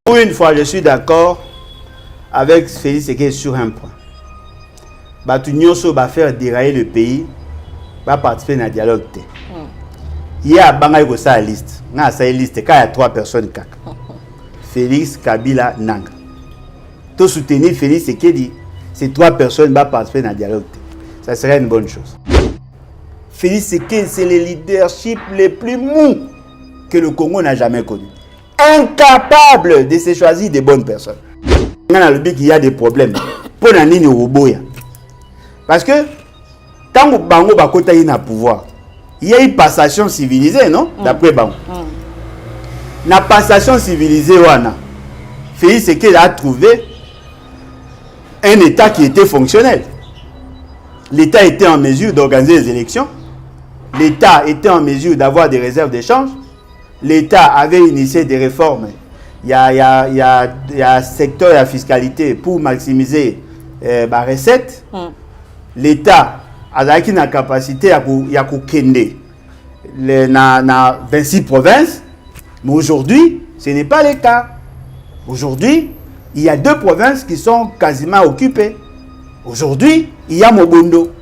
Pour une fois, je suis d'accord avec Félix Sekedi sur un point. Batunyoso va faire dérailler le pays, va participer dans le dialogue. Il y a une liste. Il y a une liste. Quand il y a 3 personnes, Félix, Kabila, Nanga. Tout soutenir Félix Sekedi, ces 3 personnes vont participer dans le dialogue. Ça serait une bonne chose. Félix Sekedi, c'est le leadership le plus mou que le Congo n'a jamais connu. Incapable de se choisir des bonnes personnes. Il y a des problèmes. Pour nani Roboya. Parce que tant que Bango Bakota est au pouvoir, il y a une passation civilisée, non? D'après Bango. La passation civilisée, Félix Sekedi a trouvé un État qui était fonctionnel. L'État était en mesure d'organiser les élections. L'État était en mesure d'avoir des réserves d'échange. L'État avait initié des réformes. Il y a un secteur de la fiscalité pour maximiser la recette. L'État a la capacité à kende dans 26 provinces. Mais aujourd'hui, ce n'est pas le cas. Aujourd'hui, il y a 2 provinces qui sont quasiment occupées. Aujourd'hui, il y a Mobondo.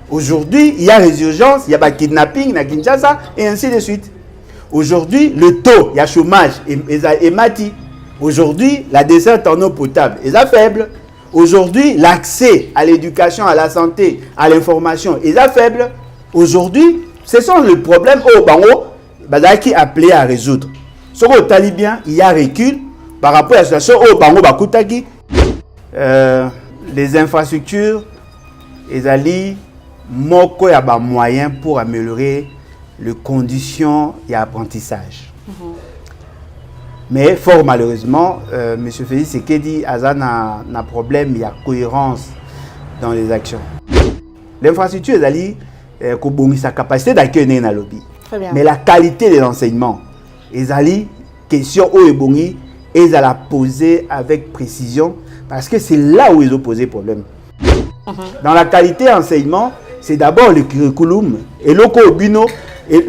Aujourd'hui, il y a résurgence, il y a kidnapping à Kinshasa et ainsi de suite. Aujourd'hui, le taux, il y a chômage et mati. Aujourd'hui, la desserte en eau potable est faible. Aujourd'hui, l'accès à l'éducation, à la santé, à l'information est faible. Aujourd'hui, ce sont les problèmes au Bango qui est appelé à résoudre. Ce qu'on t'a dit bien, il y a recul par rapport à la situation au Bango Bakutaki. Les infrastructures, ils moko ya ba moyen pour améliorer les conditions et apprentissage. Mais fort malheureusement, M. Félix Sekedi a un problème, il y a cohérence dans les actions. L'infrastructure est sa capacité d'accueillir dans lobby. Mais la qualité de l'enseignement, les question où ebongi, ils la poser avec précision parce que c'est là où ils ont posé problème. Dans la qualité d'enseignement, c'est d'abord le curriculum et le bino et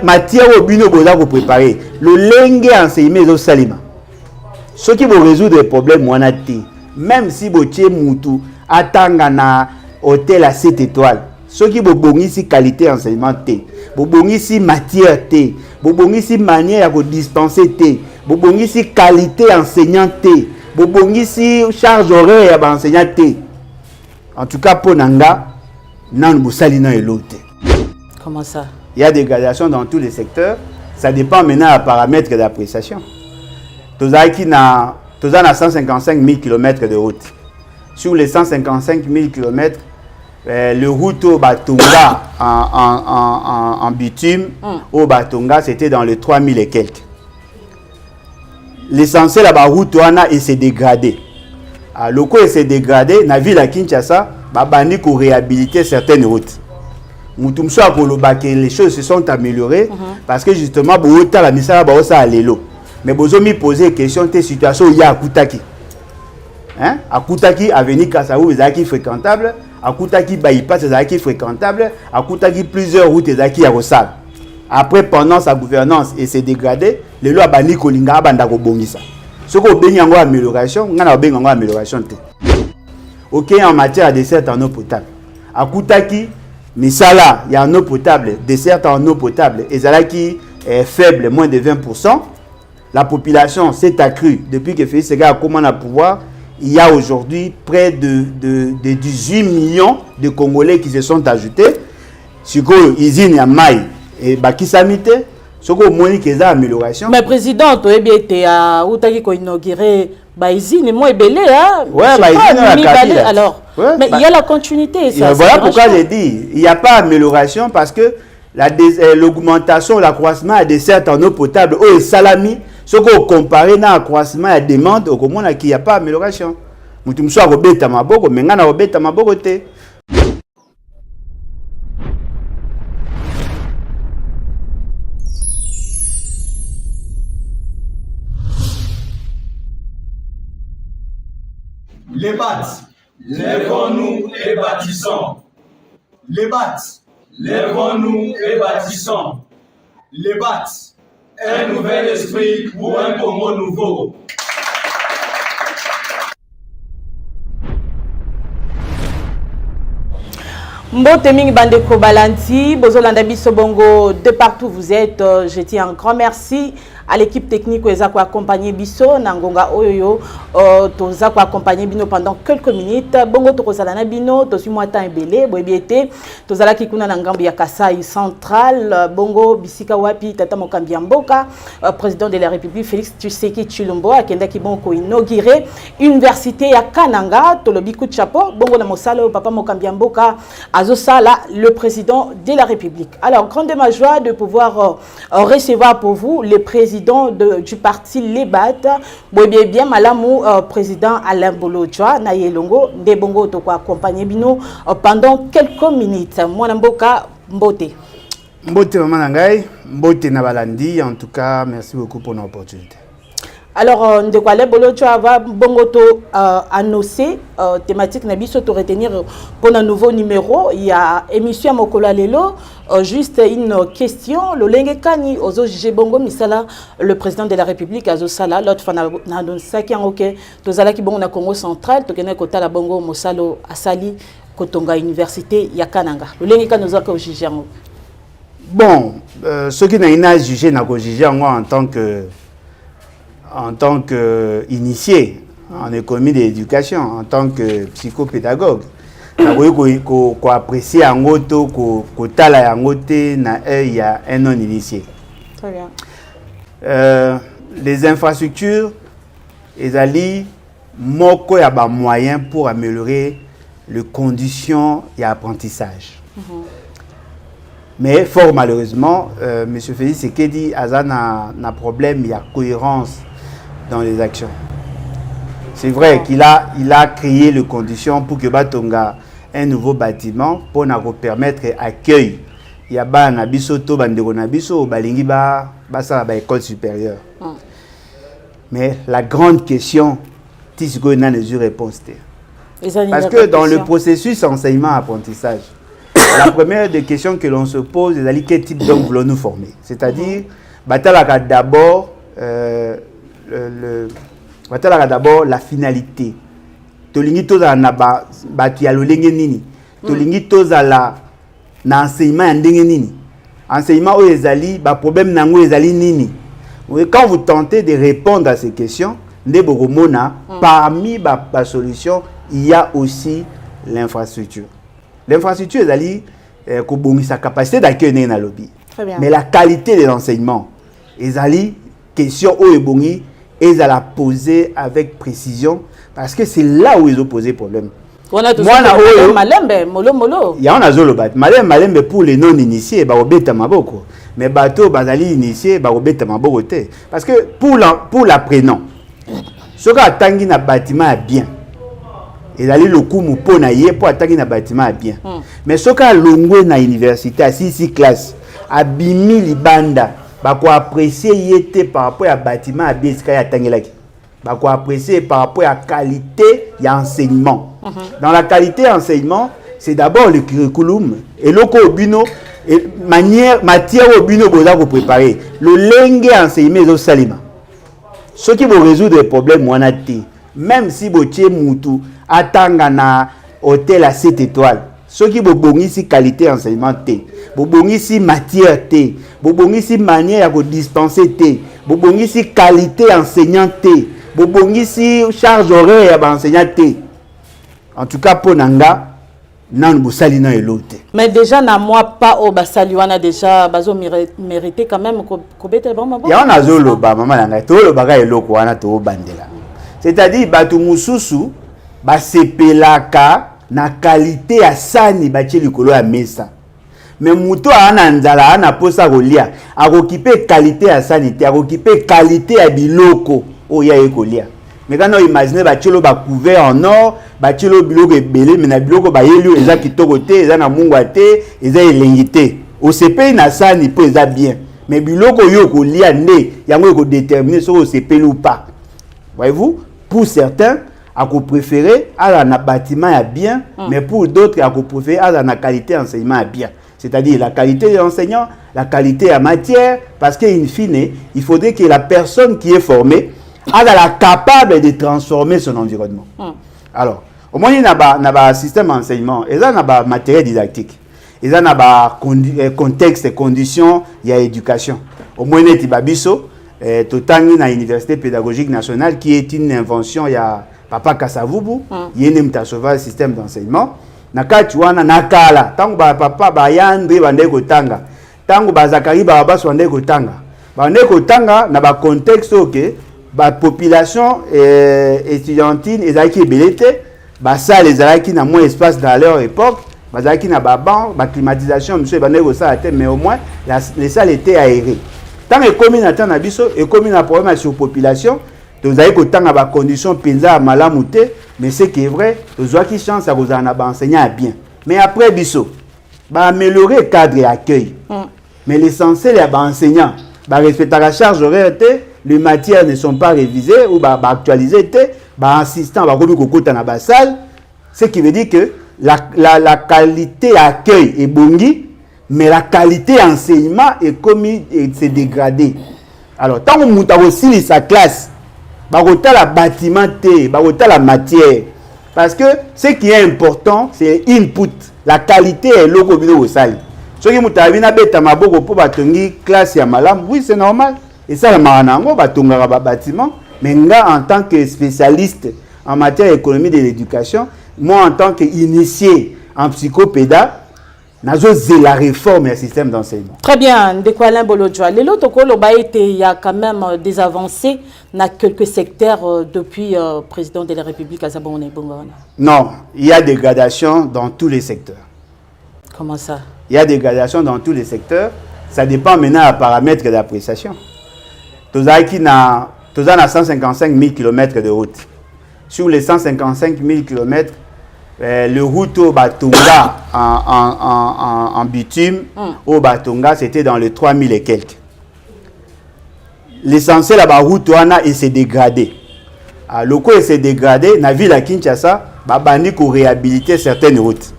matière au bino boza pour préparer le lengue enseigné au salima. Ce qui vont résoudre les problèmes même si botier mutu atanga na hôtel à 7 étoiles. Ce qui vont bongi si qualité enseignement té, bongi si matière té, bongi si manière à dispenser té, bongi si qualité enseignant té, bongi si charge horaire à enseignant té. En tout cas pour Nanga, non bosalina et l'autre. Comment ça? Il y a des gradations dans tous les secteurs. Ça dépend maintenant à paramètres d'appréciation. Tous a 155 000 km de route. Sur les 155 000 km, le route au Batonga en bitume, au Batonga, c'était dans les 3 000 et quelques. L'essentiel à la route s'est dégradé. Le coup s'est dégradé, dans la ville de Kinshasa, il faut réhabiliter certaines routes. Les choses se sont améliorées parce que justement, la mission a l'élo. Mais vous avez posé une question de situation il y a à Koutaki. À Koutaki, avenue Kassaou, est fréquentable. À Koutaki, bypass est fréquentable. À Koutaki, plusieurs routes sont à Rossal. Après, pendant sa gouvernance et s'est dégradé, les lois bani kolinga bandako bongisa. Ce qu'on bénit en amélioration, on a béni en amélioration. Ok, en matière de dessert en eau potable. À Koutaki, mais ça là, il y a en eau potable, dessert en eau potable, et ça qui est faible, moins de 20%. La population s'est accrue depuis que Félix Sekedi a commencé à pouvoir. Il y a aujourd'hui près de 18 millions de Congolais qui se sont ajoutés. Sur l'usine à Maï et Bakisamite, ce qu'on a dit amélioration. Mais président, tu as inauguré Baïzine, moi et Belé, hein? Ouais, Baïzine, alors. Ouais, mais il y a la continuité. Ça, voilà pourquoi j'ai dit, il n'y a pas d'amélioration parce que l'augmentation, l'accroissement à des certes en eau potable, au salami, ce qu'on compare à l'accroissement à la demande, au moins il n'y a pas d'amélioration. Nous sommes robeta maboko, mais nous robeta maboko te. Les BATS, lèvons-nous et bâtissons. Les BATS, lèvons-nous et bâtissons. Les BATS, un nouvel esprit pour un Congo nouveau. Mbote mingi bandeko balanti, bozolanda biso bongo de partout vous êtes. Je dis un grand merci à l'équipe technique qui a accompagné biso nangonga oyo toza ko accompagner bino pendant quelques minutes. Bongo tokozala na bino to moi temps ebele boyebiete tozala ki kuna na ngambo ya Kasai central bongo bisika wapi tata mokambi mboka président de la République Félix Tshisekedi Tshilombo akenda ki bon ko inaugurer université ya Kananga tolobi coup de chapeau bongo na mosala papa mokambi mboka azosala le président de la République. Alors grande ma joie de pouvoir recevoir pour vous le président du parti Lebat, bien malamu président Alain Bolodjoa na yelongo de bongo to ko accompagner bino pendant quelques minutes. Mwana mboka mbote. Mbote maman ngai, mbote na balandi, en tout cas merci beaucoup pour l'opportunité. Alors, Ndekwale Bolodjoa va bongoto annoncer thématique na biso to retenir pour un nouveau numéro. Il y a émission Mokola Lelo, juste une question. Le lenge kani ozo jije bongo misala le président de la République azo sala l'autre fana na don saki en OK. Tozala ki bongo na Congo central to kena kota la bongo mosalo asali kotonga université ya Kananga. Le lenge kani ozo ka jije en Bon, ce qui n'a jugé n'a ko jije en tant qu'initié en économie de l'éducation, en tant que psychopédagogue, qu'on apprécie en goto, qu'on tala en goté, il y a un non initié. Très bien. Les infrastructures, ils allaient moko y a des moyens pour améliorer les conditions et l'apprentissage. Mais fort malheureusement, M. Félix Tshisekedi a un problème, il y a cohérence dans les actions. C'est vrai qu'il a créé les conditions pour que Batonga un nouveau bâtiment pour nous permettre d'accueillir. Il y a un abisoto, bandeko balingi ba ça ba école supérieure. Mais la grande question, Tisgo n'a pas eu réponse. Parce que dans le processus enseignement-apprentissage, la première des questions que l'on se pose est quel type d'homme voulons-nous former? C'est-à-dire, d'abord la finalité. Tolingi toza na batu ya lolenge nini. Tolingi toza la na enseignement ndenge nini. Enseignement o ezali ba problème nango ezali nini. Quand vous tentez de répondre à ces questions, parmi la solution, il y a aussi l'infrastructure. L'infrastructure ezali sa capacité d'accueil na lobby. Mais la qualité de l'enseignement ezali question o ebongi et à la poser avec précision parce que c'est là où ils ont posé problème. Moi malembe molo. Il y a un azolobat malembe pour les non initiés ba obeta maboko mais bateau bazali initié ba obeta maboko te parce que pour l'apprenant ce que atangi na bâtiment bien et d'aller le coup pour na yé pour atangi na bâtiment bien mais ce que longwe na université à 6 classes à bimi libanda bako apprécier yété par rapport à bâtiment à bien ya tangelaki bako apprécier par rapport à qualité y enseignement dans la qualité enseignement c'est d'abord le curriculum et loko obino et matière obino boza ko préparer le lenge enseigner au salima ce qui vont résoudre les problèmes wanati même si botie mutu atanga na hôtel à 7 étoiles ce qui vont bongisi qualité enseignement té bobongisi matière té bobongisi manière à dispenser té bobongisi qualité enseignant té bobongisi charge horaire à enseignant té en tout cas pour nanga nan bosali na elote mais déjà na moi pas au basali wana déjà bazo mérité quand même ko bete bon mabo ya on azolo ba mama nanga to lo baga eloko wana to bandela c'est-à-dire batu mususu ba sepelaka na qualité ya sani batie likolo ya mesa mais muto ana nzala ana posa kolia akokipe qualité ya sanité akokipe qualité ya biloko oya ekolia mais quand on imagine bachelo ba couvert en or bachelo biloko ebele mais na biloko ba yelio eza kitoko te eza na mungwa te eza elengi te osepe na sani po eza bien mais biloko yo kolia nde yango ko déterminer so osepeli ou pas voyez-vous pour certains à ko préférer à na bâtiment ya bien mais pour d'autres à ko préférer à la qualité enseignement ya bien. C'est-à-dire la qualité de l'enseignant, la qualité à matière, parce qu'in fine, il faudrait que la personne qui est formée soit capable de transformer son environnement. Alors, Au moins, il y a un système d'enseignement, il y a un matériel didactique, il y a un contexte et conditions, il y a éducation. Au moins, il y a Bisso, Totangi na Université pédagogique nationale, qui est une invention, il y a Papa Kasavubu, il y a un système d'enseignement. Nakati wana nakala, tangu papa bayandri bande kotanga, tangu bazakari babas bande kotanga. Bande kotanga na ba contexte ok, ba population étudiantine ezaki belete, ba salle ezaki na moins espace dans leur époque, bazaki na ba banc, ba climatisation monsieur bande ko ça mais au moins les salles étaient aérées. Tant que commune attend na biso et commune a problème sur population, donc avez kotanga ba conditions pinza malamute. Mais ce qui est vrai, vous avez chance à vous en enseigner bien. Mais après, biso, améliorer le cadre d'accueil. Mais l'essentiel est d'enseigner. Respecter la charge horaire, les matières ne sont pas révisées ou actualisées. Assistant, dans la salle. Ce qui veut dire que la qualité d'accueil est bonne, mais la qualité d'enseignement est comme c'est dégradé. Alors, tant qu'on a aussi sa classe, la bâtiment, la matière. Parce que ce qui est important, c'est l'input. La qualité est là au salle. Ce qui est important, pour classe oui, c'est normal. Et ça, le bâtiment. Mais en tant que spécialiste en matière d'économie de l'éducation, moi, en tant qu'initié en psychopéda, c'est la réforme du système d'enseignement. Très bien, de quoi Alain Bolodjoa. Il y a quand même des avancées dans quelques secteurs depuis le président de la République Azabone Bongona. Non, il y a des gradations dans tous les secteurs. Comment ça? Il y a des gradations dans tous les secteurs. Ça dépend maintenant des paramètres d'appréciation. Nous avons 155 000 km de route. Sur les 155 000 km, le route au Batonga en bitume, au Batonga, c'était dans les 3000 et quelques. L'essentiel de la route, il s'est dégradé. Le coup, il s'est dégradé. Dans la ville de Kinshasa, il faut réhabiliter certaines routes.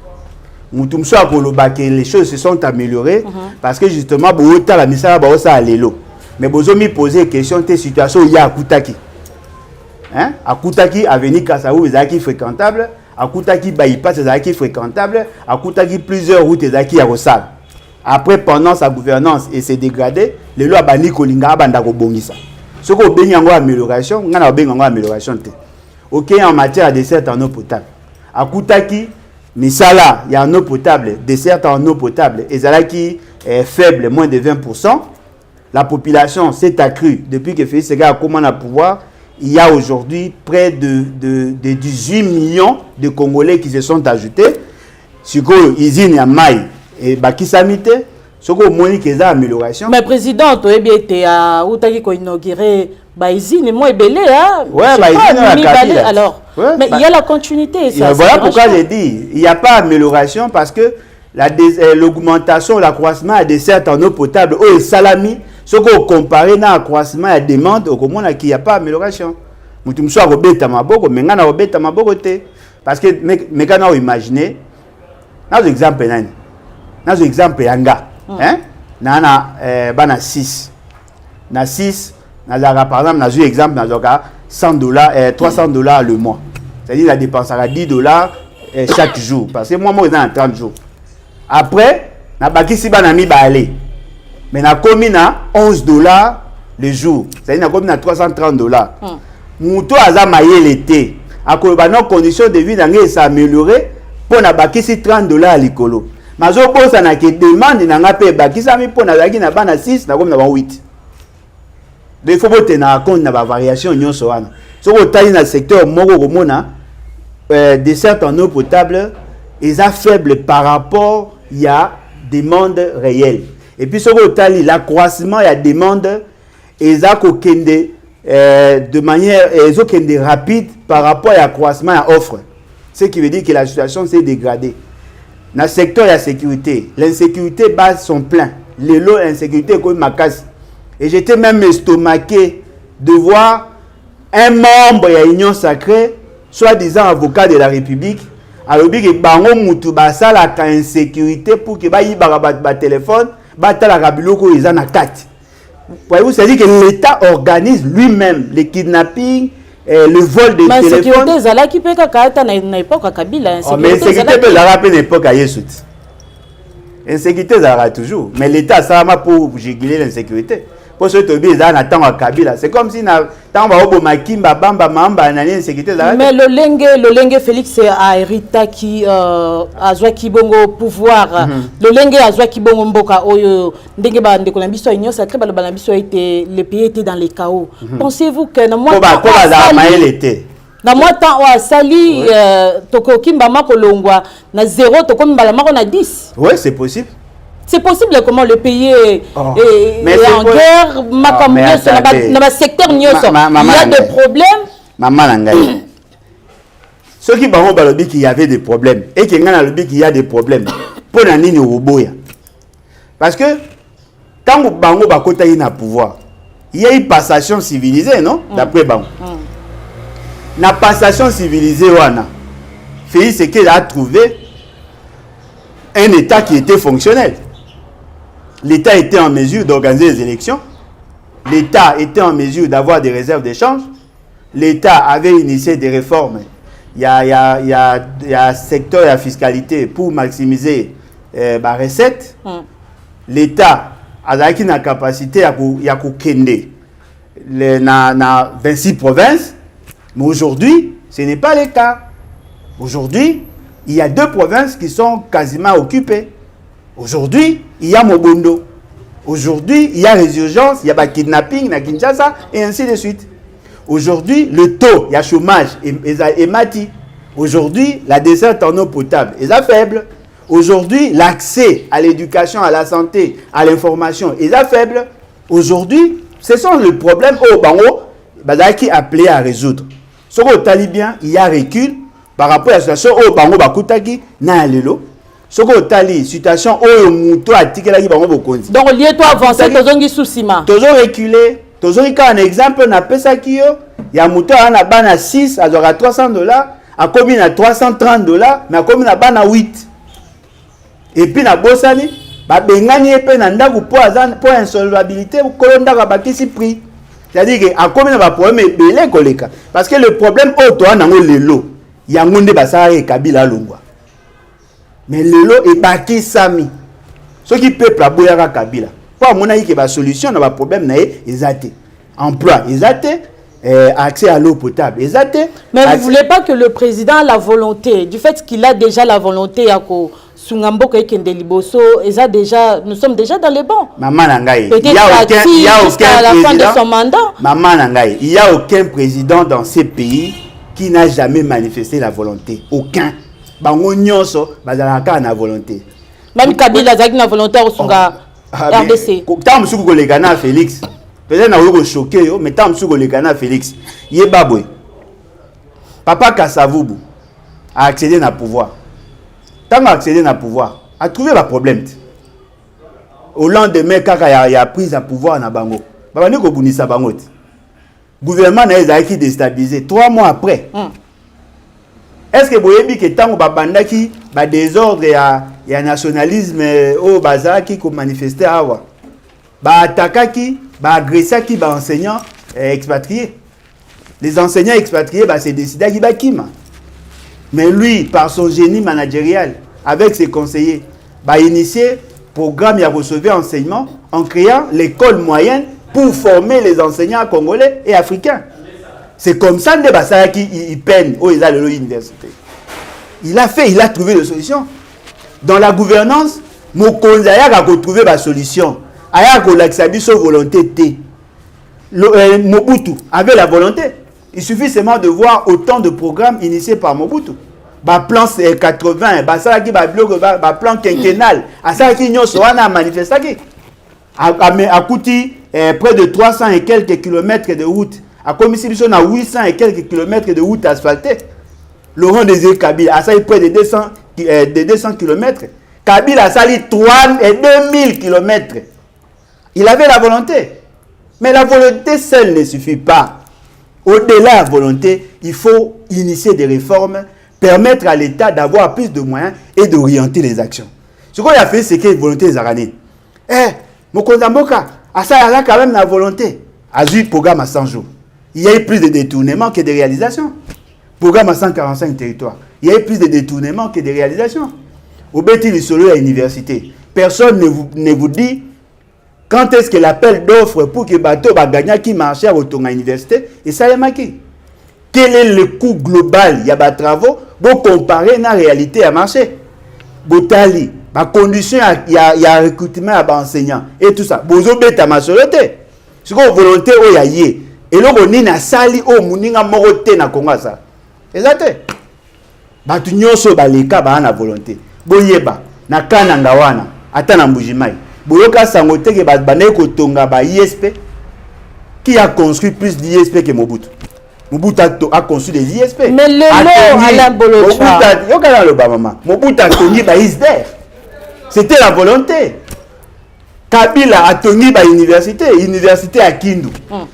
Les choses se sont améliorées parce que justement, la mission à l'élo. Mais vous avez posé une question de situation où il y a Akutaki. À Koutaki, avenue Kassaou, ils fréquentable. À Koutaki, bypass est fréquentable. À Koutaki, plusieurs routes sont à Rossal. Après, pendant sa gouvernance et s'est dégradé, les lois bani kolinga bandako bongisa. Ce qu'on béni en amélioration, on a béni en amélioration. Ok, en matière de dessert en eau potable. À Koutaki, Misala, il y a en eau potable, dessert en eau potable. Et ça qui est faible, moins de 20%. La population s'est accrue depuis que Félix Séga a commencé à pouvoir. Il y a aujourd'hui près de 18 millions de Congolais qui se sont ajoutés. Sur l'usine à Maï et Bakisamite, sur le amélioration. Mais président, tu as inauguré l'usine, moi, belé, hein? Oui, l'usine alors, mais il y a la continuité. Ça, voilà pourquoi j'ai dit, il n'y a pas d'amélioration parce que l'augmentation, l'accroissement a des certes en eau potable, au salami. Ce qu'on compare à l'accroissement et à la demande, au moins, il n'y a pas d'amélioration. Parce que, mais quand on imagine, dans l'exemple, dans l'exemple, Yanga, na 6. Na 6, par exemple, dans l'exemple, $100, $300 le mois. C'est-à-dire, il dépensera $10 chaque jour. Parce que moi, je suis dans 30 jours. Après, na bakisi banami ba aller. Mais na commune à $11 le jour. C'est-à-dire na commune à $330. Mouto aza maye l'été. À cause de nos conditions de vie n'angé s'améliorer pour na bakisi $30 à l'écolo. Mazo bosa na ke demande na ngape bakisa mi pour na zaki na bana 6 na comme na 8. Il faut boter na compte na ba variation nyonso wana. So ko tali na secteur moko komona dessert en eau potable est faible par rapport il y a demande réelle. Et puis, ce que l'accroissement et la demande est de manière rapide par rapport à l'accroissement et à l'offre. Ce qui veut dire que la situation s'est dégradée. Dans le secteur de la sécurité, l'insécurité base son plein. Les lots d'insécurité comme ma casse. Et j'étais même estomaqué de voir un membre de l'Union sacrée, soi-disant avocat de la République, alors que bango mutu basala ka insécurité pour que ba yiba ba téléphone ba tala kabiloko ezana 4. Voyez-vous, c'est-à-dire que l'État organise lui-même les kidnappings le vol des téléphones. Sécurité zala qui peut kaka na époque Kabila. Mais sécurité peut la rappeler l'époque à Yesut. Insécurité zala toujours, mais l'État ça va pour réguler l'insécurité. Pour ce que tu as attend à Kabila, c'est comme si na tant ba obo makimba bamba mamba na insécurité zala. Mais le lengue Félix a hérité qui azwa ki bongo pouvoir. Le lengue azwa ki bongo mboka oyo ndenge ba ndeko na biso union sacré ba na biso était le pays était dans les chaos. Pensez-vous que na moi na moi temps o sali toko kimba makolongwa na 0 toko mbala mako na 10. Oui, c'est possible. C'est possible comment le pays est en guerre, dans le secteur il y a des problèmes. Maman Nangaï. Ceux qui ont dit qu'il y avait des problèmes et qui ont dit qu'il y a des problèmes, pour la ligne au boya. Parce que quand Bango Bakota est au pouvoir, il y a une passation civilisée, non? D'après Bango. La passation civilisée, Félix Sekedi a trouvé un État qui était fonctionnel. L'État était en mesure d'organiser les élections. L'État était en mesure d'avoir des réserves d'échange. L'État avait initié des réformes. Il y a secteur de la fiscalité pour maximiser la recette. L'État a la capacité à kende dans 26 provinces. Mais aujourd'hui, ce n'est pas le cas. Aujourd'hui, il y a 2 provinces qui sont quasiment occupées. Aujourd'hui, il y a Mobondo. Aujourd'hui, il y a résurgence, il y a kidnapping à Kinshasa et ainsi de suite. Aujourd'hui, le taux, il y a chômage et mati. Aujourd'hui, la desserte en eau potable est faible. Aujourd'hui, l'accès à l'éducation, à la santé, à l'information est faible. Aujourd'hui, ce sont les problèmes au Bango qui appelé à résoudre. Ce qu'on tali bien, il y a recul par rapport à la situation au Bango Bakutaki na lelo. Ce qu'on tali situation au muto a tikela ki Bango Bokonzi. Donc lié toi avancer tozongi sousima. Toujours reculer, toujours un exemple na pesa kiyo, ya muto ana bana 6 azora $300, a combien à $330, mais a combien à bana 8. Et puis na bosani ba bengani epe na ndaku pour insolvabilité kolonda ka bakisi prix. C'est-à-dire que à combien va problème belé koleka parce que le problème au toi nango lelo ya ngonde basara Kabila longwa. Mais lelo e baki sami. Ce qui peuple aboyaka Kabila. Pour mona yike ba solution na ba problème na ezate. Emploi ezate, accès à l'eau potable ezate. Mais vous voulez pas que le président a la volonté du fait qu'il a déjà la volonté à ko Sungamboka et Kendeliboso, nous sommes déjà dans les bons. Maman Nangaï, il y a aucun la fin de son mandat. Maman Nangaï, il n'y a aucun président dans ces pays qui n'a jamais manifesté la volonté. Aucun. Bango nyonso bazalaka na volonté. Même Kabila a une volonté au Sunga RDC. Tant que vous les Ghana Félix, peut-être na vous choqué, mais tant que vous les Ghana Félix, Yebabwe. Papa Kasavubu a accédé au pouvoir. Tant accéder au pouvoir, a trouvé le problème. Au lendemain, quand il a pris le pouvoir na bango, babani ko bunisa bango. Gouvernement n'a été déstabilisé 3 mois après. Est-ce que vous voyez que tant babanda qui ba désordre et nationalisme au bazar qui ko manifester awa, ba attaquer qui, ba agresser qui ba enseignants expatriés. Les enseignants expatriés ba c'est décidé qui ba kima. Mais lui, par son génie managérial, avec ses conseillers, a initié programme et a recevé enseignement en créant l'école moyenne pour former les enseignants congolais et africains. C'est comme ça que Bassara qui peine au l'université. Il a trouvé des solutions. Dans la gouvernance, Mokonzi a trouvé la solution. Il a trouvé sa volonté. Mobutu avait la volonté. Il suffit seulement de voir autant de programmes initiés par Mobutu. Plan 80, plan quinquennal, a manifesté. A coûté près de 300 et quelques kilomètres de route. A commis à 800 et quelques kilomètres de route asphaltée. Laurent Désiré Kabila a sali près de 200 kilomètres. Kabila a sali 3 et 2000 kilomètres. Il avait la volonté. Mais la volonté seule ne suffit pas. Au-delà de la volonté, il faut initier des réformes, permettre à l'État d'avoir plus de moyens et d'orienter les actions. Ce qu'on a fait, c'est que la volonté des Aranées. Mokonzi Mboka, ça a quand même la volonté. A eu programme à 100 jours. il y a eu plus de détournements que de réalisations. Programme à 145 territoires. Il y a eu plus de détournements que de réalisations. Au Béti Lissolo à l'université, personne ne vous dit quand est-ce que l'appel d'offres pour que bateau va gagner qui marchait à l'université et ça est marqué. Quel est le coût global? Il y a des travaux pour comparer la réalité à marché. Botali, ma condition, il y a recrutement à enseignants et tout ça. Bozo beta ma soloté. Ce qu'on volonté au yaye. Et là on est na sali au muninga moroté na Congo ça. Exactement. Batu nyonso baleka ba na volonté. Boyeba na kananga wana ata na mbujimai. Boyoka sangote ke ba bane ko tonga ba ISP qui a construit plus d'ISP que Mobutu. Mobutu a construit des ISP. Mais le lot Alain Bolocha. Yoka le ba maman. Mobutu a tongi ba ISDER. C'était la volonté. Kabila a tongi ba université à Kindu.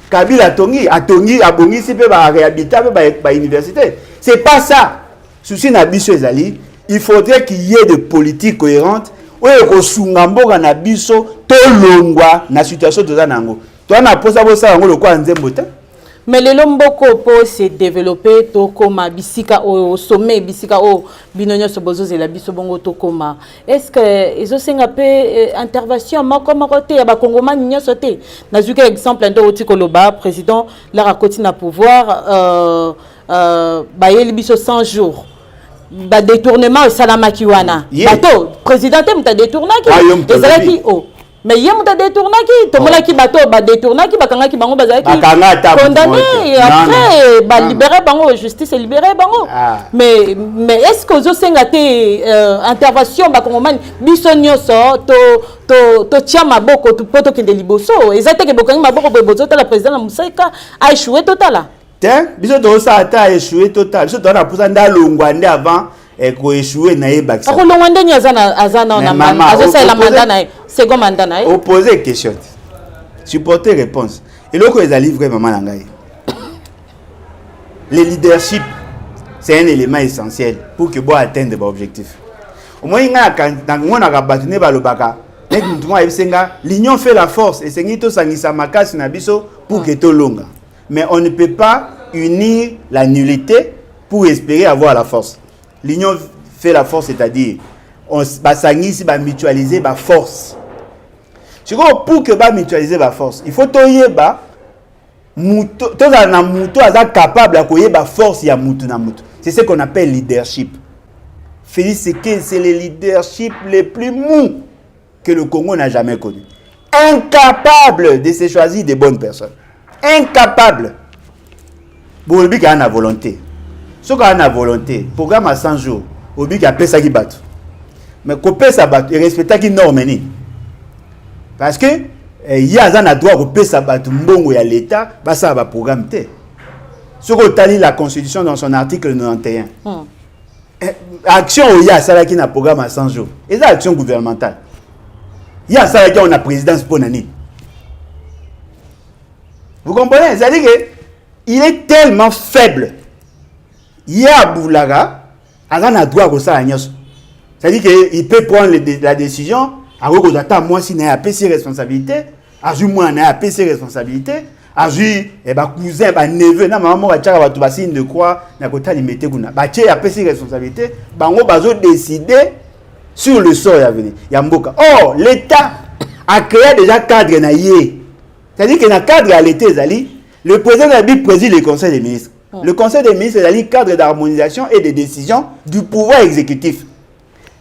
Kabila a tongi a bongi si pe ba réhabiliter ba université. C'est pas ça. Souci na biso ezali, il faudrait qu'il y ait de politiques cohérentes. Oyo ko sungamboka na biso to longwa na situation toza nango. To na posa bosa ngo lokwa nzembo te. Mais le lomboko po se développer to koma bisika au sommet bisika o binonyo sobozo zela biso bongo to koma. Est-ce que ezo senga pe intervention mako côté ya ba kongomani nyoso te. Nazuka exemple ndo oti koloba président la rakoti na pouvoir ba yeli biso 100 jours. Ba détournement au salamaki wana. Bato président te mta détournaki. Ezalaki o. Mais il y a un détournaki, tout le monde qui bateau, détournaki, bakangaki bango bazaki condamné et après ba libéré bango, justice est libéré bango. Mais est-ce que vous avez intervention ba kongomani bisonyo so to tia maboko to poto kende liboso, ezate ke bokangi maboko bozo ta la président Museka a échoué total. Tiens, biso to ça a échoué total. Biso to na pousa ndalongwande avant ko échoué na yebakisa. Ko longwande ni azana na man, azosa la mandat na second mandat na. Opposer question. Supporter réponse. Et là ko ezali vraiment ngai. Le leadership c'est un élément essentiel pour que bo atteindre ba objectif. Au moins nga quand ngona ka batune balobaka, nek mutuma ebisenga, l'union fait la force et sengi to sangisa makasi na biso pour que to longa. Mais on ne peut pas unir la nullité pour espérer avoir la force. L'union fait la force, c'est-à-dire on va mutualiser la force. Pour que mutualiser la force, il faut que muto capable de la force ya mutu na mutu. C'est ce qu'on appelle leadership. Félix Sekei, c'est le leadership le plus mou que le Congo n'a jamais connu. Incapable de se choisir des bonnes personnes. Incapable. Bon, il y a une volonté. Ce qu'on a une volonté, programme à 100 jours, il y a un ça qui bat. Mais qu'on peut ça battre, il respecte qui norme. Parce que il y a un droit qu'on peut ça battre, il y a l'État, ça va programme. Ce qu'on a la Constitution dans son article 91. Action, il y a ça qui a un programme à 100 jours. Et c'est l'action gouvernementale. Il y a ça qui a une présidence pour l'année. Vous comprenez? C'est-à-dire qu'il est tellement faible. Il y a Boulaga, il a droit à ça. C'est-à-dire qu'il peut prendre la décision, à moi si il a ses responsabilités, à moi il a ses responsabilités, à cousin, neveu, maman va signe de croix, il a ses responsabilités, il va décider sur le sort à venir. Or, l'État a créé déjà un cadre. C'est-à-dire que dans le cadre à l'État, le président de la Bible préside le Conseil des ministres. Le Conseil des ministres est le cadre d'harmonisation et de décision du pouvoir exécutif.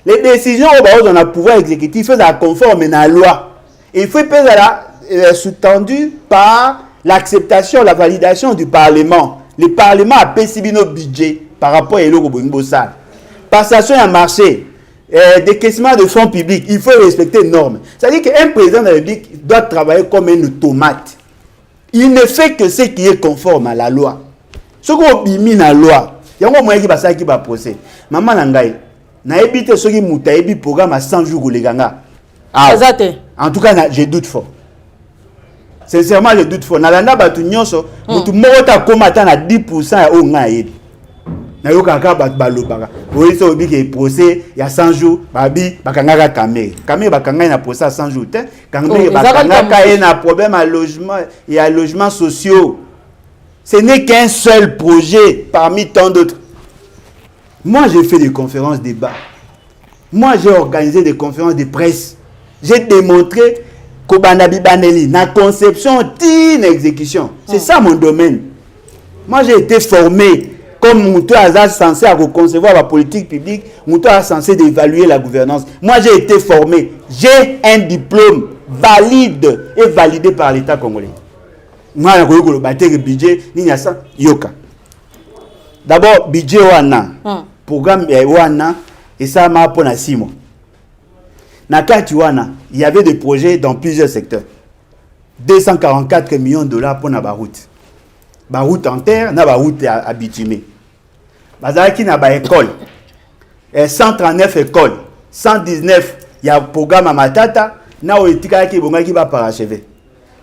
Les décisions dans le pouvoir exécutif sont conformes à la loi. Il faut être sous-tendu par l'acceptation, la validation du Parlement. Le Parlement a payé nos budgets par rapport à l'Europe. Passation à marché, décaissement de fonds publics, il faut respecter les normes. C'est-à-dire qu'un président de la République doit travailler comme un automate. Il ne fait que ce qui est conforme à la loi. Ce qu'on bimi na loi, il y a un moyen qui va procès. Maman Nangaï, na évité ce qui mouta ébi programme à 100 jours les ganga. En tout cas, je doute fort. Sincèrement, je doute fort. Nalanda batu nyonso, mutu mota komata na 10% ya o ngaïbi. Na yo kaka bat balobaka. Oui, so obi ke procès il y a 100 jours, babi bakangaka kamé. Kamé bakanga na procès à 100 jours te. Kamé bakangaka na problème à logement et à logements sociaux. Ce n'est qu'un seul projet parmi tant d'autres. Moi, j'ai fait des conférences débats. Moi, j'ai organisé des conférences de presse. J'ai démontré Kobanabi Baneli, la conception, exécution. C'est ça mon domaine. Moi, j'ai été formé comme Moutou Azaz censé concevoir la politique publique, Moutou Azaz censé d'évaluer la gouvernance. Moi, j'ai été formé. J'ai un diplôme valide et validé par l'État congolais. Moi, je le bâtir le budget, yoka. D'abord, budget wana, programme wana, et ça m'a pour 6 mois. Il y avait des projets dans plusieurs secteurs. 244 millions de dollars pour la route. La route en terre, la route à bitumer. Bazalaki na ba école. 139 écoles. 119, il y a un programme à Matata. Na oetika ki bongaki ba parachever.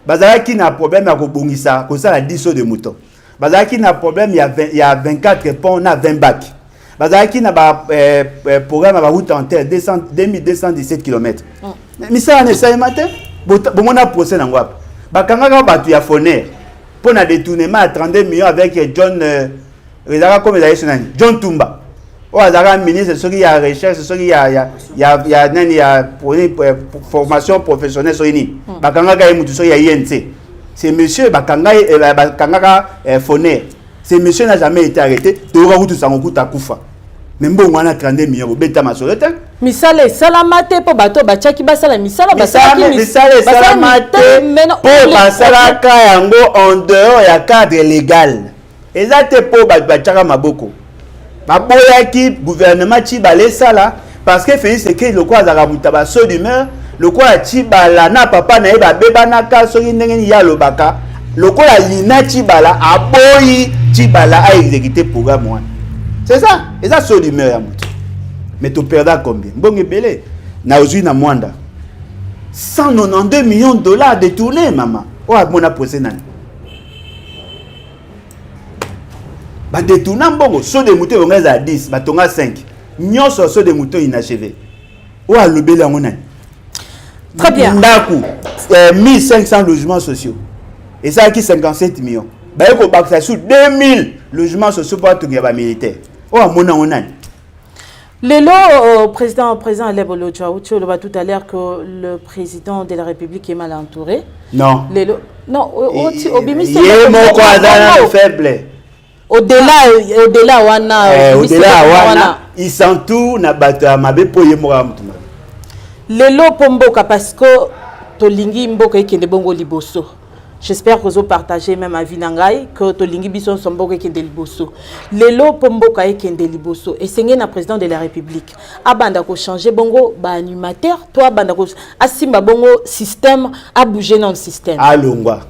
Bazalaki na problème à kobongisa, comme ça la 10 de mouton. Bazalaki na problème, il y a 24 ponts, on a 20 bacs. Bazalaki na ba programme à route en terre 2217 km. Mais ça ne sait pas bon on a procès dans Wap. Bakanga batu ya Foner pour na détournement à 32 millions avec John John Tumba. O azara ministre ce qui y a recherche, ce qui y a formation professionnelle sur ini. Bakanga ga mutu so ya INC. C'est monsieur Bakanga Foner. Ce monsieur n'a jamais été arrêté. Tora Hutu Sangokuta Kufa. Mais bon, on a 32 millions. Beta Masorete. Misale, salamate pour bateau, bachaki basala, misala, misale, salamate pour basalaka yango en dehors ya cadre légal. Ezate pour bachaka maboko. Baboya ki gouvernement Chibale sala parce que Félix Sekei le quoi azaka mutaba so d'humeur, le quoi Chibala na papa na eba beba na ka so ndengeni ya lobaka. Le quoi Lina Chibala aboyi Chibala a exécuté programme one. C'est ça. Et ça so d'humeur ya mutu. Mais tu perds combien? Bon belé. Na ozui na mwanda. 192 millions de dollars détournés maman. Oh mona posé nani. Ba détourna mbongo so de mutu on a 10, ba tonga 5. Nyonso so de mutu inachevé. Oh alobeli yango nani. Très bien. Ndaku 1500 logements sociaux. Et ça qui 57 millions. Ba yeko baksa sous 2000 logements sociaux pour tout ba militaire. Oh mona onani. Le président Alebolo Djaou, tu l'as tout à l'heure que le président de la République est mal entouré. Non. Non, il est mon croisant faible. Au-delà wana, il s'entoure na bata mabe po yemoka mutuma. Lelo pomboka parce que tolingi mboka ekende bongo liboso. J'espère que vous partagez même avis nangai que tolingi bison somboka ekende liboso. Lelo pomboka ekende liboso et c'est na président de la République. Abanda ko changer bongo ba animateur, toi abanda ko asimba bongo système a bouger dans le système. Alongwa.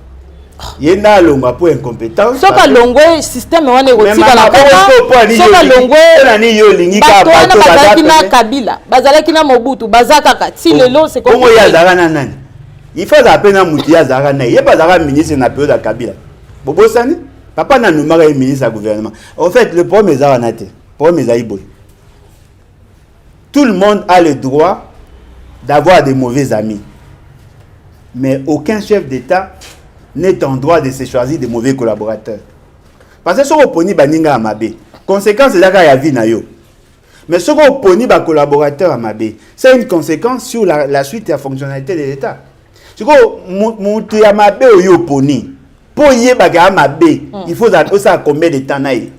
Yena longwa pour incompétence. Soka longwe système wana ekotika la kona. Soka longwe nani yo lingi ka bato bazalaki na Kabila, bazalaki na Mobutu, bazaka ti lelo c'est comme Kongo ya zara nani. Il faut appeler na mutu ya zara na. Yeba zara ministre na période de Kabila. Bobo sani papa na numara ministre du gouvernement. En fait le problème est zara nate. Problème est boy. Tout le monde a le droit d'avoir des mauvais amis. Mais aucun chef d'État n'est en droit de se choisir des mauvais collaborateurs. Parce que si on poni baninga amabe, conséquence c'est là ya vie na yo. Mais si on poni ba collaborateur amabe, c'est une conséquence sur la suite et la fonctionnalité de l'État. Si on monte amabe yo poni, pour yeba ga amabe, il faut ça combien de temps naï.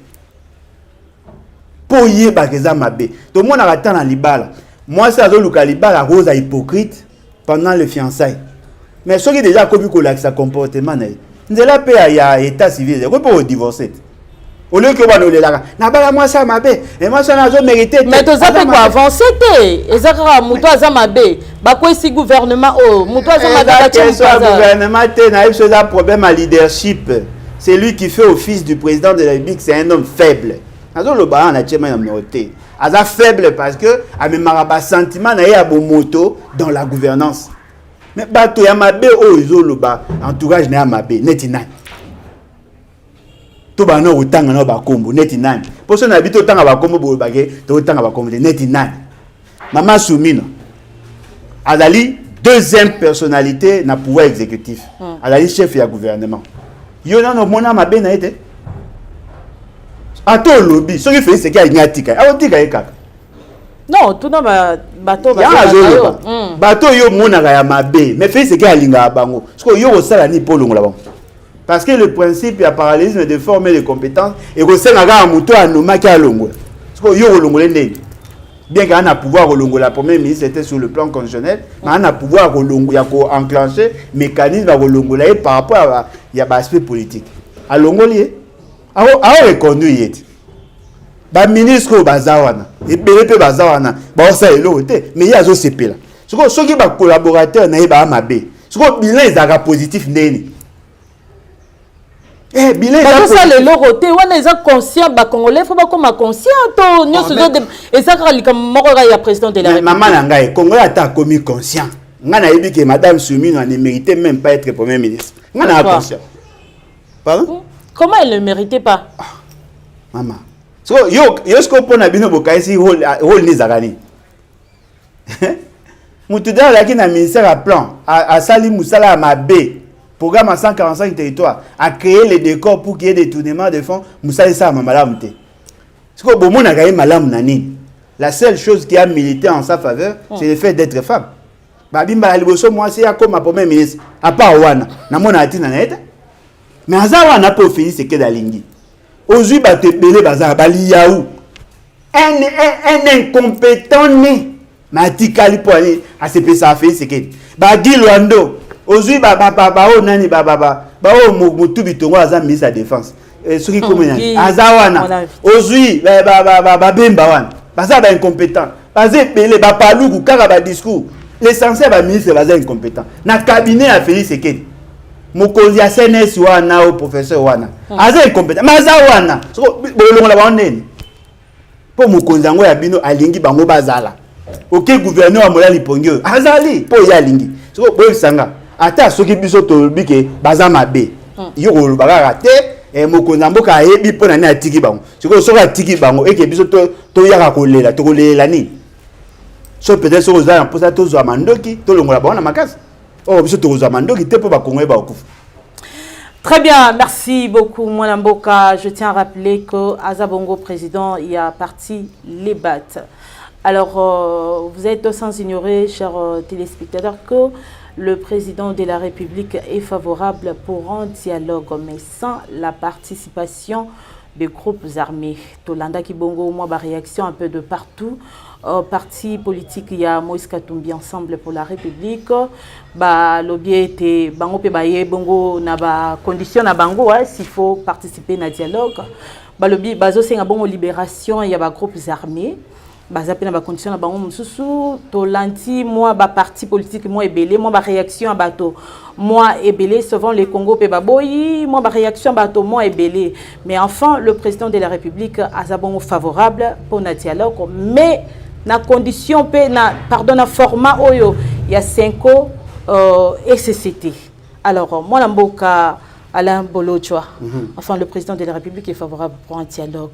Pour yeba ga amabe. Tout le monde a attend dans libala. Moi c'est azo luka libala rose hypocrite pendant le fiançailles. Mais ceux qui déjà connu que sa comportement n'est là il y a état civil il faut divorcer au lieu que on le là na bala moi ça mabe et moi ça n'a jamais mérité mais tu as quoi avancer té ezaka muto azamabe ba ko si gouvernement muto azamabe ba gouvernement té na il a problème à leadership c'est lui qui fait office du président de la République c'est un homme faible azo le ba na tchema na noté aza faible parce que a même maraba sentiment na ya bo moto dans la gouvernance. Mais bato ya mabe o izoloba entourage na mabe neti nani to ba no utanga no ba kombo neti nani poso na bito tanga ba kombo bo bagé to tanga ba kombo neti nani Mama Soumino azali deuxième personnalité na pouvoir exécutif azali chef ya gouvernement yo na no mona mabe na ete Ato lobby, ce qui fait c'est qu'il y a une atika. Ah, on dit qu'il y a non, tout dans bateau, bateau yo monaka ya mabe, mais fait c'est qu'il y a linga bango. Parce que yo osala ni polo ngala bango. Parce que le principe ya parallélisme de former les compétences et que c'est naga muto anoma ki alongo. Parce que yo olongole ndenge. Bien qu'on a pouvoir olongo la première ministre était sur le plan constitutionnel, mais on a pouvoir olongo ya ko enclencher mécanisme olongo là par rapport à ya aspect politique. Alongoli a reconduit ba ministre bazawana et belé bazawana ba ça elo té mais il y a zo CP là ce qui ba collaborateur na ba mabe ce ko bilan ezaka positif ndeni bilan ça ça le loroté wana eza conscient ba congolais faut ba comme conscient to nyonso zo ezaka likam moko ya président de la République maman na ngai congolais ata commis conscient ngana yebi que madame Soumino ne méritait même pas être premier ministre ngana conscient pardon comment elle ne méritait pas maman so yo ce qu'on pona bino bokaisi rôle ni zakani mutuda la na ministère à plan à sali musala mabe programme à 145 territoires a créé les décors pour qu'il y ait des tournements de fonds musala ça malamu te ce que bomo na gaï malamu nani la seule chose qui a milité en sa faveur c'est le fait d'être femme babimba liboso moi c'est comme premier ministre à part wana na mona atina na eta mais azawa na pas fini c'est que dalingi aujourd'hui ba te belé bazar bali yaou un incompétent né matikali pour aller à ce ça fait c'est que ba Gilwando aujourd'hui ba o nani ba mutu bitongo aza ministre de défense ce qui comme azawana aujourd'hui ba bemba wana baza ba incompétent baza belé ba paluku kaka ba discours l'essentiel ba ministre baza incompétent na cabinet a Félix Sekedi mokonzi ya CNS wana au professeur wana aza incompétent maza wana bolongo la banene po mokonzi ngo ya bino alingi bango bazala OK gouverneur wa Molali Pongyo azali po ya alingi soko boyo sanga ata soki biso to bike baza mabe yo ko bagara te mokonzi mboka ayebi po na ni atiki bango soko soka atiki bango eke biso to yaka kolela to kolela ni so peut-être soko za pour ça to zo mandoki to longola bango na makasi. Oh, très bien, merci beaucoup, Mwanamboka. Je tiens à rappeler que Azabongo, président, il a parti les battes. Alors, vous êtes sans ignorer, chers téléspectateurs, que le président de la République est favorable pour un dialogue, mais sans la participation des groupes armés. Tolanda Kibongo, moi, ma réaction un peu de partout. Parti politique, il y a Moïse Katumbi Ensemble pour la République. Bah, lobby était bango pe baye bongo na ba condition na bango s'il faut participer na dialogue. Bah lobby bazo senga bongo libération, il y a ba groupes armés. Bah zape na ba condition na bango mususu to lanti moi ba parti politique moi ebelé moi ba réaction bato moi ebelé souvent les Congo pe baboyi moi ba réaction bato moi ebelé mais enfin le président de la République a bongo favorable pour na dialogue mais na condition pe na pardon na format oyo il y a 5 SCT. Alors moi Mboka Alain Bolotchoa enfin le président de la République est favorable pour un dialogue.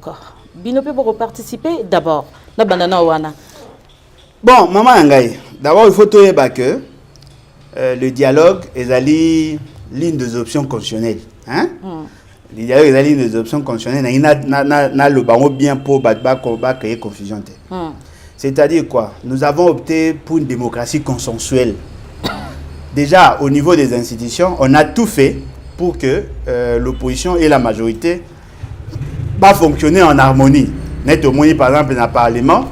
Binope pour participer d'abord na bandana wana. Bon maman ngai d'abord il faut te que le dialogue est l'une des options constitutionnelles hein. Le dialogue est l'une des options constitutionnelles na le bango bien pour ba créer confusion. C'est-à-dire quoi? Nous avons opté pour une démocratie consensuelle. Déjà, au niveau des institutions, on a tout fait pour que l'opposition et la majorité va fonctionner en harmonie. Net au moins, par exemple, dans le Parlement,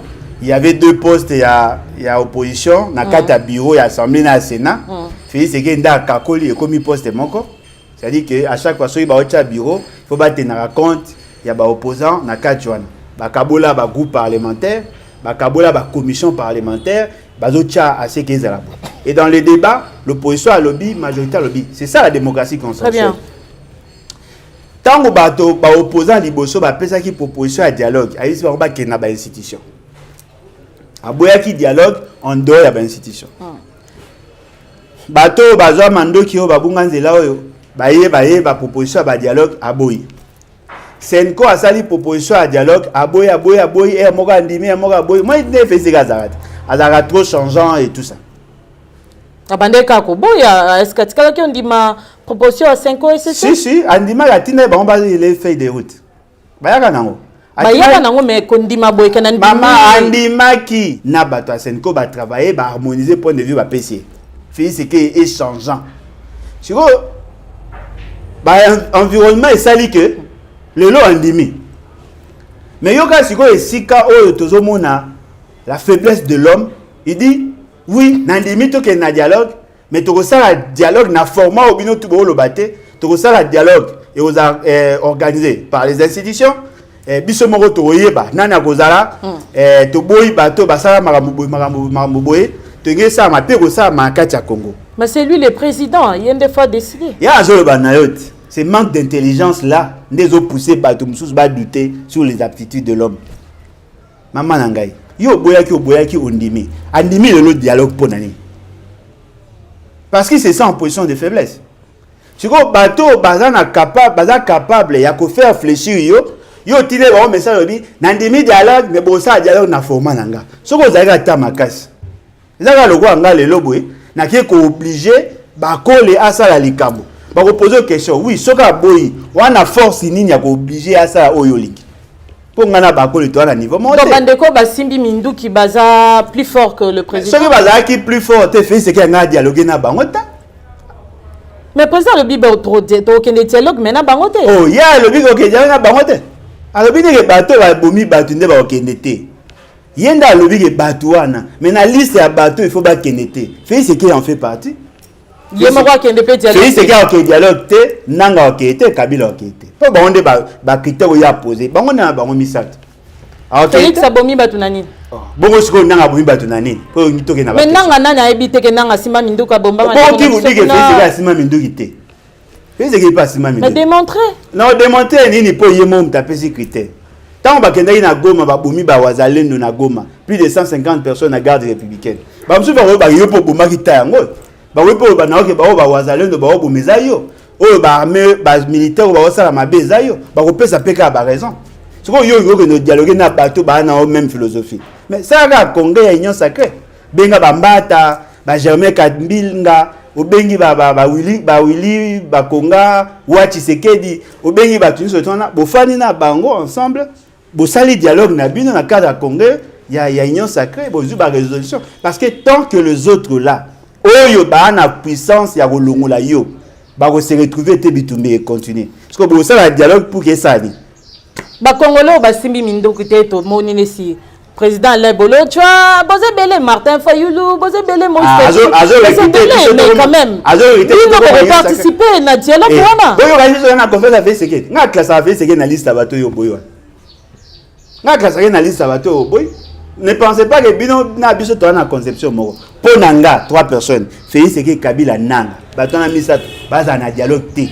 il y avait 2 postes, il y a opposition, il y a 4 bureaux, il y a Assemblée, il y a Sénat. Félix Sekedi a Kakoli et comme poste manko. C'est-à-dire qu'à chaque fois, il y a un bureau, il faut tenir compte, il y a des opposants, il y a 4 jeunes. Il y a un groupe parlementaire. Bakabola ba commission parlementaire bazotia à ce qu'ils ont. Et dans les débats l'opposition a lobby majorité a lobby c'est ça la démocratie consensuelle. Tant que bato ba opposant liboso ba pesa ki proposition à dialogue a ici ba ke na ba institution aboya ki dialogue en dehors ya ba institution bato bazwa mandoki o babunga nzela oyo baye ba proposition ba dialogue aboyi Senko a sali proposition à dialogue, aboy, et moka ndimi, moka aboy. Moi, il ne fait ses gazarades. Azara trop changeant et tout ça. Abandé kako boya, est-ce que tu as dit ma proposition à 5 ans et c'est ça? Si, Andima la tine, on va les feuilles de route. Baya kanango. Bayaka nango me kondima boy kana Maman andimaki na bato Senko ba travailler ba harmoniser point de vue ba PC. Félix Sekei est changeant. Siko ba environnement est sali que le lot andimi. Mais yoka siko esika oyo tozomona la faiblesse de l'homme, il dit oui, nandimi to ke na dialogue, mais to la dialogue na format au bino tubo lo baté, to la dialogue et aux organisé par les institutions. Biso moko to yeba nana kozala to boyi bato basala makambo boye to ngesa mape ko sa makati ya Congo. Mais c'est lui le président, il y a des fois décidé. Ya zo ba nayot. Ce manque d'intelligence là les ont poussé bato mususu ba douter sur les aptitudes de l'homme. Maman nangai. Yo boyaki ondimi. Andimi le dialogue pour nani. Parce qu'il se sent en position de faiblesse. Siko bato bazana capable ya ko faire fléchir yo tile ba message bi nandimi dialogue mais bosa dialogue na format nanga. Soko zaka ta makasi. Zaka loko anga le loboé na ki ko obligé ba kole asala likambo. Ba ko poser question. Oui, soka boyi wana force nini ya ko obligé asala oyo lingi. Pour ngana ba kole to na niveau monté. Donc bandeko basimbi Minduki baza plus fort que le président. Soki baza ki plus fort te fait c'est qu'il y a dialogue na bango ta. Mais président le bibe trop de dialogue mais na bango te. Oh, ya le bibe ke dialogue na bango te. Alors bien que bateau va bomi bateau ne va kenete. Yenda lobi ke bateau wana. Mais na liste ya bateau il faut ba kenete. Félix Sekei en fait partie. Yemoko kende pe dialogue. Félix Sekei en dialogue te nanga okete Kabila okete. Po ba onde ba critère ya poser. Bango na bango misat. Alors Félix abomi batu nani. Bongo siko nanga bomi batu nani. Po ngitoke na ba. Mais nanga nana ebite ke nanga sima Minduka bomba ma. Bon qui vous dit que Félix Sekei sima Minduki te. Félix Sekei pas sima Minduki. Mais démontrer. Non, démontrer nini po yemo mtape si critère. Tant ba kendaki na Goma ba bomi ba wazalendo na Goma, plus de 150 personnes à garde républicaine. Ba msu ba yo po boma kita yango. Ba we po ba na ke ba wazalendo ba bomeza yo. O ba armée ba militaire ba osala mabeza yo. Ba ko pesa peka ba raison. Siko yo que no dialoguer na bato ba na même philosophie. Mais ça ga Congrès ya union sacrée. Benga ba mbata, ba Germain Kadimbilnga, obengi ba Willy ba Konga, wa Tshisekedi, obengi ba tuniso tona, bo fani na bango ensemble, bo sali dialogue na bino na cadre Congrès, ya union sacrée, bo zu ba résolution parce que tant que les autres là, oyo ba na puissance ya kolongola yo, ba ko se retrouver te bitumbe et continuer. Parce que bo sala dialogue pour que ça ni. Ba Congolais ba simbi Minduki te to monine si président Lebolo, tu vois, Bozé Belé, Martin Fayoulou, Bozé Belé, Moïse mais quand même, il faut participer à dialogue. Oui, on a conférence avec ce qui n'a classe avec ce qui est dans la liste à bateau yo boy. N'a classe avec la liste à bateau boy. Ne pensez pas que bino na biso to na conception moko. Pour nanga 3 personnes, Félix Sekei Kabila nanga. Bato na misa baza na dialogue te.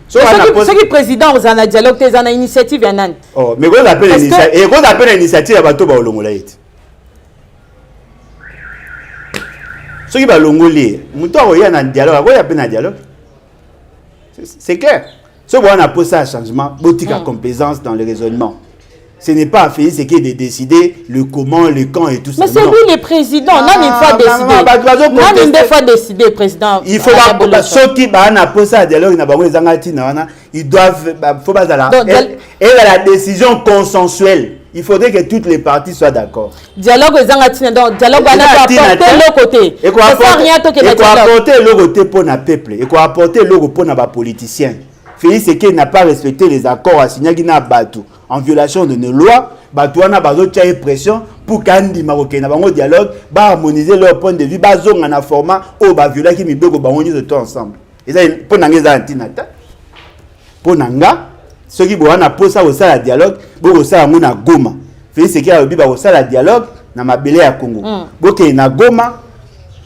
Ce qui président aux ana dialogue tes ana initiative ya nani. Oh, mais qu'on appelle l'initiative et qu'on appelle l'initiative bato ba olongola yete. Ce qui ba longoli, muto oya na dialogue, quoi appelle na dialogue. C'est clair. Ce qu'on a posé un changement, boutique à complaisance dans le raisonnement. Ce n'est pas à Félix Sekei de décider le comment, le quand et tout ça. Mais c'est lui le président. On a une fois décidé. On a une fois décidé, président. Il faut pas ceux qui ont posé un dialogue, ils doivent, faut pas là. Et la décision consensuelle. Il faudrait que toutes les parties soient d'accord. Dialogue aux Angatines, donc dialogue on a apporter l'autre côté. Et quoi apporter l'autre côté pour le peuple. Et quoi apporter l'autre pour les politiciens. Félix Sekei n'a pas respecté les accords assignés à Batou en violation de nos lois. Batou a besoin de pression pour qu'Andi Marocain ait un dialogue, harmoniser leur point de vue, basons en un format où va violer qui me de tout ensemble. Et ça, pour Nanga Antinata, pour Nanga, ceux qui vont poser au sein dialogue, pour ça mon Goma. Félix Sekei a dit au sein dialogue, na mabele à Congo. Boke na Goma,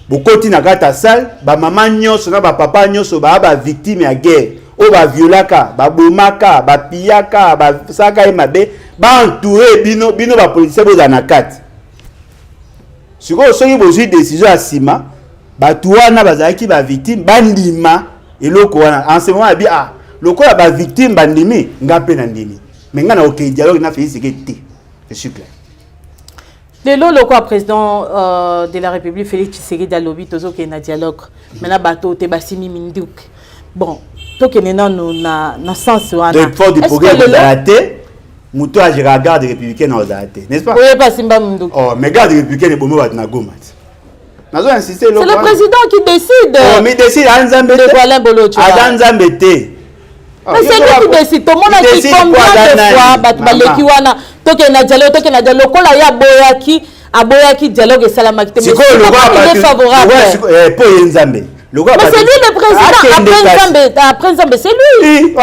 bokoti na kata salle, ba maman nyonso na ba papa nyonso ba victime à guerre. O ba violaka, ba bomaka, ba piyaka, ba saka e mabe, ba entouré bino ba politicien bo na kati. Siko soki bozui décision à sima, ba tuana bazaki ba victime, ba ndima eloko wana. En ce moment bi lokola ba victime ba ndimi ngape na ndimi. Mais ngana OK dialogue na Félix Sekei te. C'est sûr clair. Le quoi président de la République Félix Tshisekedi Alobi tozo ke na dialogue. Maintenant bato te basimi Minduki. Bon, tokene nanu na sens wana. De fort du progrès de la tête, Mouto a géré garde républicaine aux arrêtés, n'est-ce pas? Oui, pas Simba Mundou. Oh, mais garde républicaine est bon à Nagomat. C'est le président qui décide. Oh, mais décide à Nzambete. De quoi l'embolo, tu vois. À Nzambete. Mais c'est lui qui décide. Tout le monde a dit combien de fois, Batbaleki wana, tokena dialogue, kola ya boyaki dialogue et salamaki. C'est quoi le roi favorable? Pour Nzambe. Mais c'est lui le président. Après Nzambe, c'est lui. Oui,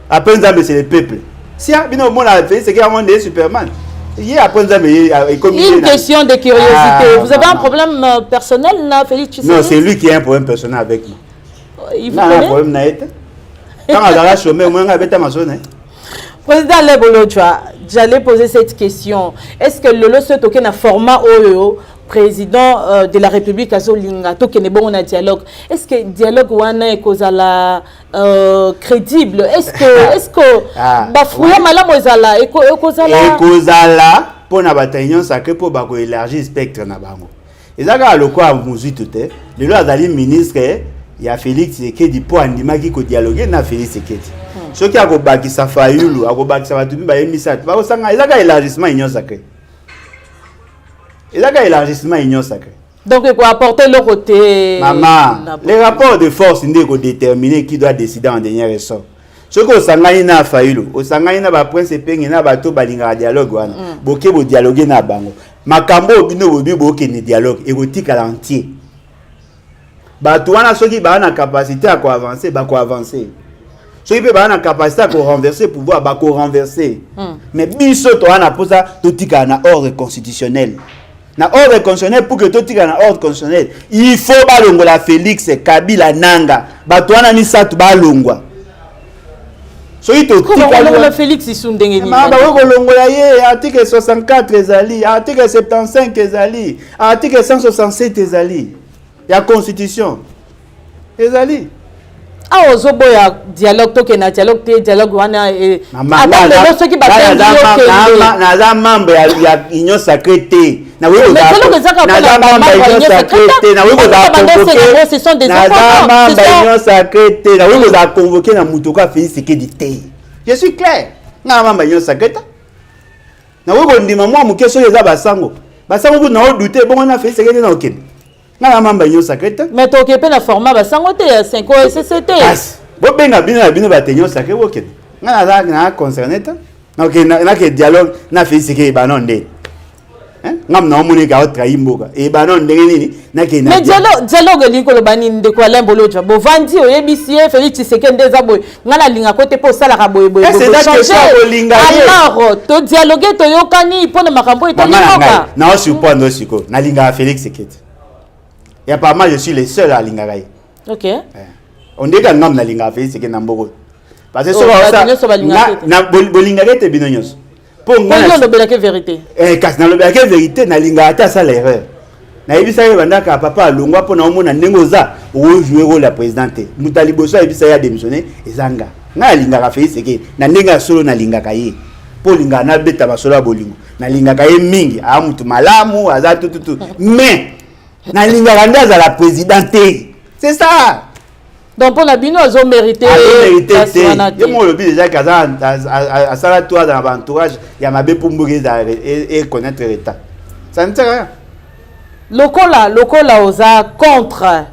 après Nzambe, c'est le peuple. Si on a fait, c'est qu'il y a un monde de Superman. Une question de curiosité. Vous avez un problème personnel, là, Félix Tshisekedi? Non, c'est lui qui a un problème personnel avec moi. Il vous connaît? Un problème. Quand on a chômé, moi, on a maçonné. Président Lebolo, j'allais poser cette question. Est-ce que le loso token a format OEO, président de la République Azolinga, token est bon en dialogue? Est-ce que dialogue wana est causala crédible? Est-ce que bafouya malam ozala et causala pour na bataillon sacré pour bako élargir spectre na bango. Ezaka loko a muzu tuté. Le loi azali ministre ya Félix Tshisekedi pour andimaki ko dialoguer na Félix Tshisekedi. Ce qui a kobakisa Fayulu, a kobakisa batubi ba emisa, ba osanga ezaka élargissement union sacré. Ezaka élargissement union sacré. Donc il faut apporter le côté. Maman, les rapports de force indéco déterminer qui doit décider en dernier ressort. Ce que osangani na Fayulu, osangani na ba prince pengi na bato balinga dialogue wana. Boke bo dialoguer na bango. Makambo obino bobi boke ni dialogue érotique à l'entier. Bato wana soki ba na capacité à ko avancer, ba ko avancer. Soki pe ba na capacité à ko renverser pouvoir, ba ko renverser. Mais biso to wana posa totika na ordre constitutionnel. Na ordre constitutionnel pour que totika na ordre constitutionnel, il faut balongola Félix Kabila nanga. Bato wana misatu balongwa. Soki totika le Félix Isundenge ni. Ma ba kolongola ye article 64 ezali, article 75 ezali, article 167 ezali. Ya constitution. Ezali. Ah ozoboya dialogue tokena dialogue wana ceux qui battent naza membre ya union sacrée te na oui naza membre ya union sacrée te na oui ce sont des enfants naza membre ya union sacrée te na oui vous convoqué na mutoka Félix Tshisekedi te. Je suis clair. Na membre ya union sacrée te na oui kondima mwa muke so eza basango ku na douter bon na Félix Tshisekedi na okene. Na membre ya union sacrée te. Mais to occupé na format basango te 5 SCT. Bo benga bino ba tenyo sacré okene. Na concerné ta. Na ke dialogue na Félix Tshisekedi banonde. Ngam na omoni ka otrahi mboka. E banonde nini na ke na. Mais dialogue likolo bani ndeko Lembolo twa. Bo vandi oyebisi Félix Tshisekedi ndeza boy. Ngala linga kote po sala ka boy. C'est ça que ça olinga. Alors, to dialoguer to yokani pona makambo etonyoka. Na o surprendre siko. Na linga Félix Tshisekedi. Et apparemment, je suis le seul à Lingaray. Ok. On dit qu'un homme n'a Lingaray, c'est qu'il n'a pas beaucoup. Parce que ça, na Bolingare te binonyos. Pour moi, le belake vérité. Quand na le belake vérité, na Lingaray ça l'erreur. Na ibisa ye banda ka papa longwa pona omona nengoza o jouer rôle la présidente. Mutaliboso ibisa ya démissionner ezanga. Na Lingaray c'est que na nenga solo na Lingaray. Pour Linga na beta basolo bolingo. Na Lingaray mingi, a mutu malamu, aza tout. Mais na Lingaranda za la présidente. C'est ça. Donc pour la bino ils ont mérité. Yo mo lobi déjà kaza à sala toi dans l'entourage, il y a mabe pour mourir et connaître l'état. Ça ne sert à rien. Lokola oza contre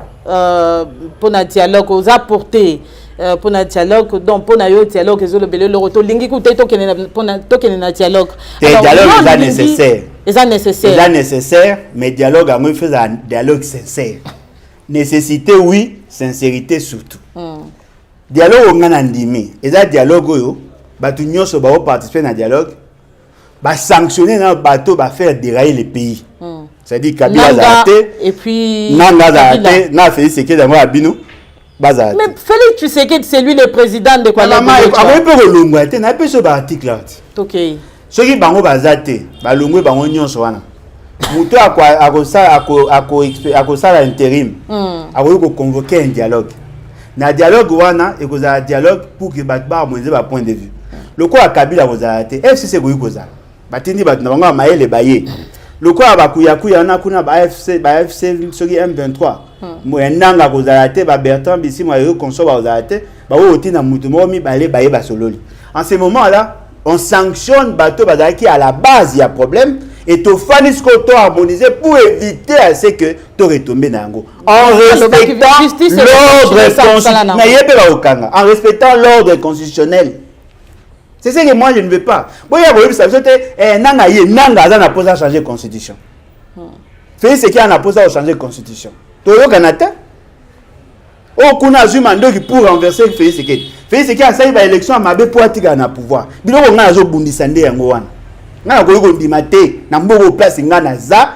pour na dialogue oza porté pour na dialogue donc pour na yo dialogue zo le belé le retour lingi ku te to kene na dialogue. Dialogue est nécessaire. C'est nécessaire, mais dialogue à moi fait un dialogue sincère. Nécessité oui, sincérité surtout. Dialogue on a ndimi. Et ça dialogue yo, batu nyonso ba participer na dialogue, ba sanctionner na bateau ba faire dérailler le pays. C'est-à-dire Kabila Zate et puis Nanga Zate, na Félix Tshisekedi dans abino. Mais Félix Tshisekedi c'est lui le président de quoi la après peut relongwa te na pe so ba article là. OK. Ce qui bango bazate, balongwe bango nyonso wana. Muto akosala intérim. Ako ko convoquer un dialogue. Na dialogue wana et koza dialogue pour que batba moise ba point de vue. Le quoi Kabila kozate, FCC ko kozala. Batindi bat na bango maele baye. le quoi bakuya na kuna ba FC soki M23 moyenanga kozala te ba Bertrand Bisimwa yo konso ba kozala te ba oti na mutu mo mi balé baye ba sololi. En ce moment là on sanctionne bateau bazaki à la base il y a problème et to fanis ko to harmoniser pour éviter à ce que to retomber na yango en respectant l'ordre en respectant l'ordre constitutionnel. C'est ce que moi je ne veux pas. Bon il y a beaucoup ça c'était nanga za na posa changer constitution. Fait ce qui a na posa changer constitution. To yo kanata o kuna zuma ndoki pour renverser Félix Sekedi. Félix Sekedi a saïba élection mabe pour atika na pouvoir. Biloko nga zo bundisa nde yango wana. Nga ko yiko ndima te na mboko place nga na za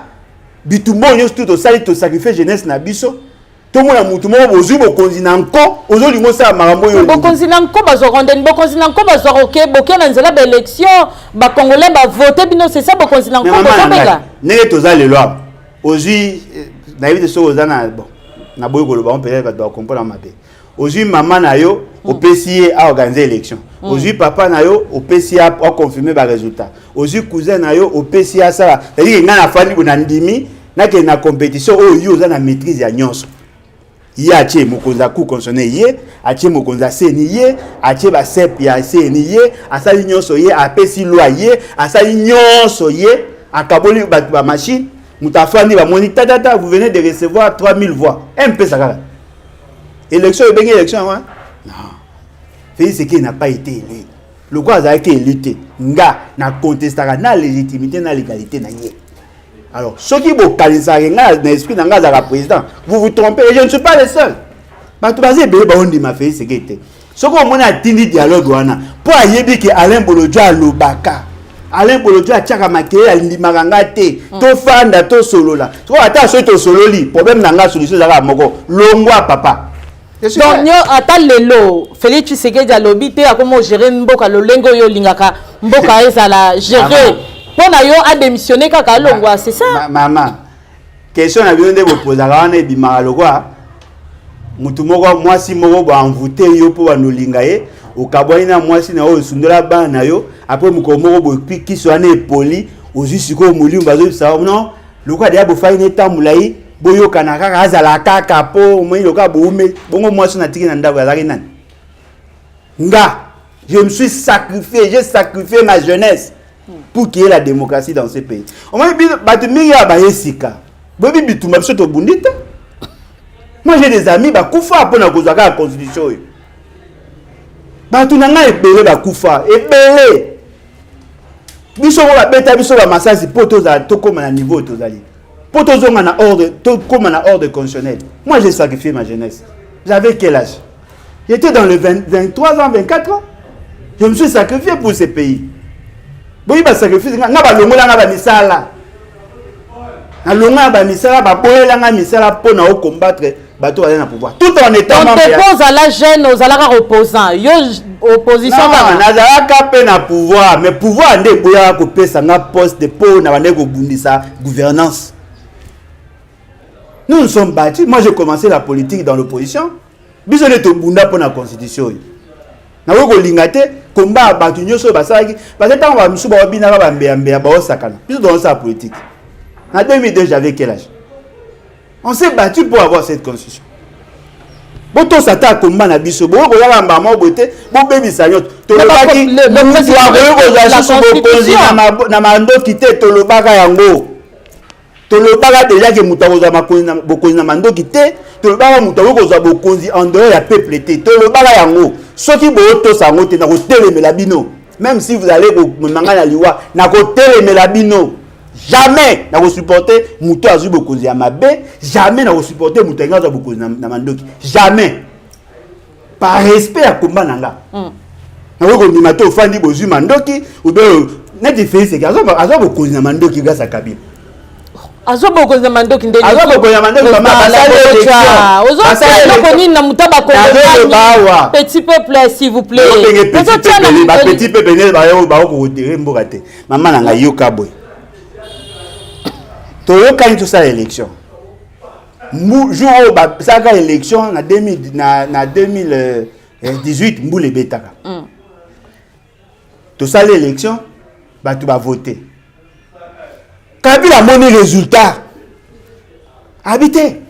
bitumbo nyo tout to sali to sacrifier jeunesse na biso. To mona mutu mo bozu bokonzi na nko ozo lingo sa marambo yo. Bokonzi na nko bazo rondeni bokonzi na nko bazo roke boke na nzela ba élection ba congolais ba voter bino c'est ça bokonzi na nko bazo bela. Nele to za le loi. Ozi na yite so ozana bon. Na boyo koloba on peut va comprendre mabe. Aujourd'hui maman na yo au PCA a organisé l'élection. Aujourd'hui papa na yo au PCA a confirmé ba résultat. Aujourd'hui cousin na yo au PCA ça c'est-à-dire nga na fani bona ndimi na ke na compétition o yo za na maîtrise ya nyonso. Ya tie mokonza ku constitutionnel ye, a tie mokonza seni ye, a tie ba sep ya seni ye, asali nyonso ye, a pesi loi ye, asali nyonso ye, akaboli ba machine. Moutafani va moni tata vous venez de recevoir 3000 voix. Un peu ça là. Élection et élection hein? Non. Félix Sekedi n'a pas été élu. Le quoi a été élu nga na contestera na légitimité na légalité na yé. Alors ceux qui vous kalisa nga na esprit na nga za président, vous vous trompez et je ne suis pas le seul. Ba to bazé be ba ondi ma Félix Sekedi. Ce qu'on mona tindi dialogue wana pour ayebi que Alain Bolodja lobaka. Alain Bolodjo a tchaka makeye alimaka te to fanda to solola to ata so to sololi problème nanga solution za moko longwa papa donc nyo ata lelo Félix Tshisekedi alobi te akomo gérer mboka lolengo yo lingaka mboka ezala gérer pona yo a démissionné kaka longwa c'est ça maman question na bino nde bopozaka wana ebimaka lokwa mutu moko mwasi moko bo envoûté yo po banolinga ye okabwana mwasi na oyo sundola bana yo après mukomoko bo ki so ane poli ozisiko mulimu bazo sa non lokwa dia bo faine tamulai boyo kana kaka azala kaka po moi loka bo ume bongo mwasi na tiki na ndako azaki nani nga je me suis sacrifié j'ai sacrifié ma jeunesse pour qu'il y ait la démocratie dans ce pays au moins batu mingi ya ba yesika bobi bitumba biso to bundita moi j'ai des amis ba kufa pour na kozaka la constitution yo batu nanga ebele ba kufa ebele biso ba beta biso ba masasi poto za to comme na niveau tozali poto zonga na ordre to comme na ordre constitutionnel. Moi j'ai sacrifié ma jeunesse. J'avais quel âge? J'étais dans le 23 ans 24 ans. Je me suis sacrifié pour ce pays. Boyi ba sacrifice nga ba longola nga ba misala na longa ba misala ba boyela nga misala pona o combattre bateau aller na pouvoir tout en étant membre. On dépose à la jeune aux alara opposants. Yo opposition ba na zalaka pe na pouvoir mais pouvoir nde boya ko pesa nga poste de po na bande ko bundisa gouvernance. Nous sommes battus. Moi j'ai commencé la politique dans l'opposition. Biso ne to bunda pour la constitution. Na ko lingate combat batu nyoso basaki parce que tant va musu ba bina ba mbembe ba osakana. Biso dans sa politique. En 2002 j'avais quel âge? On s'est battu pour avoir cette constitution. Boto sata combat na biso bo ko yaba mbama bote bo bebi sanyo to lobaki le président na mando kité to lobaka yango to lobaka déjà que mutakoza bokonzi na mando kité to lobaka mutakoza bokonzi en dehors ya peuple té to lobaka yango soki bo to sango te na ko telemela bino même si vous allez ko mangana liwa na ko telemela bino. Jamais n'a supporter muto azu bokonzi ya mabe, jamais n'a supporter muto ngaza bokonzi na mandoki, jamais. Par respect à combat nanga. Na ko ndima to fandi bozu mandoki ou bien na différence que azo bokonzi na mandoki grâce Kabila. Azo bokonzi na mandoki ndeni. Azo bokonzi na mandoki mama Ozo ko ni na mutaba ko. Petit peuple s'il vous plaît. Petit peuple ba ko retirer mboka te. Mama nanga yoka boy. Quand tout ça l'élection jour ça quand élection en 2018 mboule betaka tout ça l'élection bah tu vas voter Kabila moni résultat. Habité.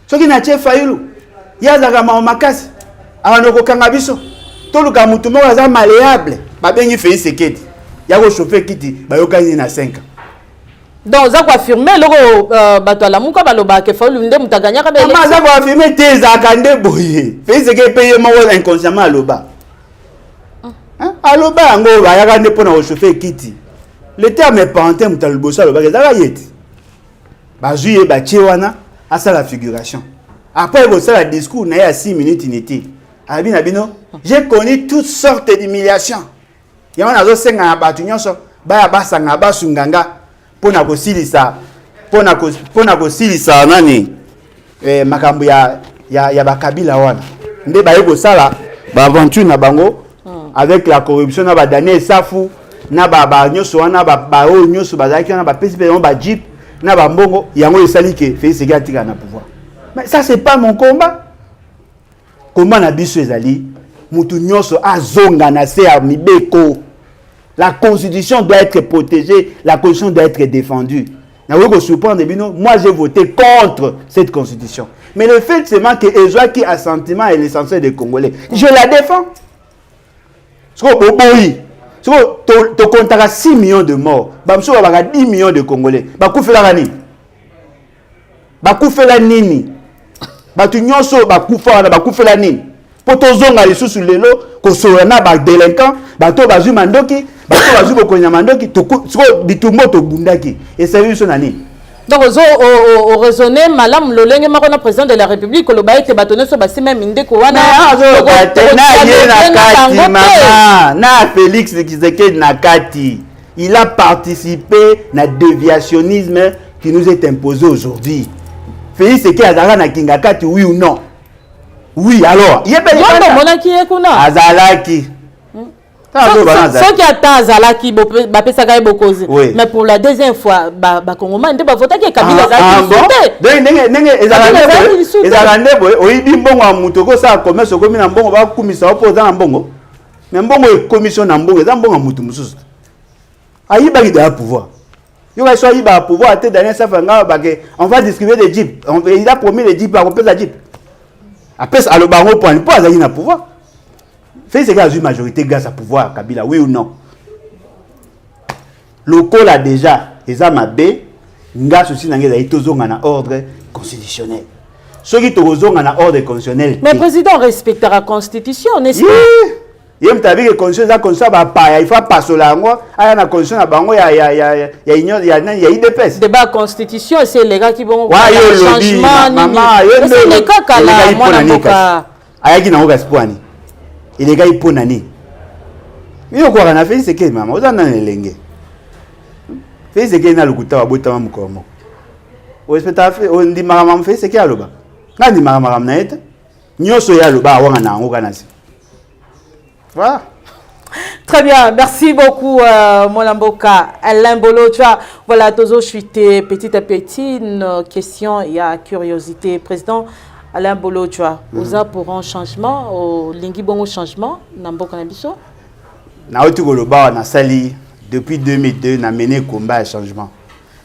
Ce qui n'a pas fait, il y a des gens makasi. Avant de kangabiso. Tout le monde est malléable. Ba bengi fait sekedi. Il y a un chauffeur qui dit ba yokani na 5 ans. Donc ça confirmer le bato la muka baloba ke fa lunde mutaganya ka bele. Comment ça va affirmer tes akande boye. Fait ce que payer mo inconsciemment aloba. Hein? Aloba ngo ba yakande pona au chauffeur kiti. Le terme est parenté mutalubosa aloba ke zaka yeti. Ba juye ba tchewana à ça la figuration. Après vous ça le discours na ya 6 minutes inité. Abina bino, j'ai connu toutes sortes d'humiliations. Il y a un senga na batu nyonso, ba ya basanga ba sunganga pona ko silisa nani makambo ya bakabila wana. Nde ba yeko sala ba aventure na bango avec la corruption na ba danier safu na ba nyonso wana ba o nyonso ba zaki na ba pesi ba jeep na ba mbongo yango esali ke Félix Tika na pouvoir. Mais ça c'est pas mon combat. Comment na biso ezali mutu nyonso azonga na se ya mibeko. La constitution doit être protégée, la constitution doit être défendue. Moi j'ai voté contre cette constitution. Mais le fait seulement que Ezoa qui a sentiment est l'essentiel des Congolais, je la défends. Tu comptes 6 millions de morts, 10 millions de Congolais. Bakufela nini? Batu nyonso bakufela nini? Potozonga lisusu lelo kosolana ba délinquant, bato bazu mandoki, bato bazu bokonya mandoki, to bitumbo to bundaki. Et ça veut dire nani? Donc au raisonner malam lolenge makona président de la République ko loba ete bato nyonso basima minde ko wana. Na Félix Tshisekedi na kati. Il a participé na déviationnisme qui nous est imposé aujourd'hui. Félix Tshisekedi azala na kingakati oui ou non? Oui, alors, il y a pas de Azalaki. Ce qui attend Azalaki, mais pour la deuxième fois, Congolais ne va voter que Kabila on va distribuer des jeeps. Il a promis les jeeps, on peut la jeep. Après, à le baron point, il peut avoir un pouvoir. Fait ce qu'il y a une majorité grâce à pouvoir, Kabila, oui ou non? Le col a déjà, les âmes à B, grâce aussi dans un ordre constitutionnel. Ceux qui ont un ordre constitutionnel. Mais le président respectera la constitution, n'est-ce pas? Il y a une constitution, il faut pas sur la loi, il y a une constitution, il y a IDPS. Débat constitution, c'est les gars qui vont faire le changement. C'est les gars qui ont et les gars ils ponnent nani. Mais on a fait ce que maman, on a un lengue. Fait ce que na lukuta wa bota mamukomo. O respecta fait on dit maman fait ce que aloba. Na dit maman na eta. Nyoso ya loba wa na ngo kanasi. Voilà. Très bien, merci beaucoup Molamboka. Alain Bolo, tu vois, voilà, toujours chuté petit à petit une question, il y a curiosité. Président Alain Bolo, tu vois, vous avez pour un changement, au lingi bon changement, Namboka Nabiso? Na otu goloba na sali depuis 2002 na mené combat à changement,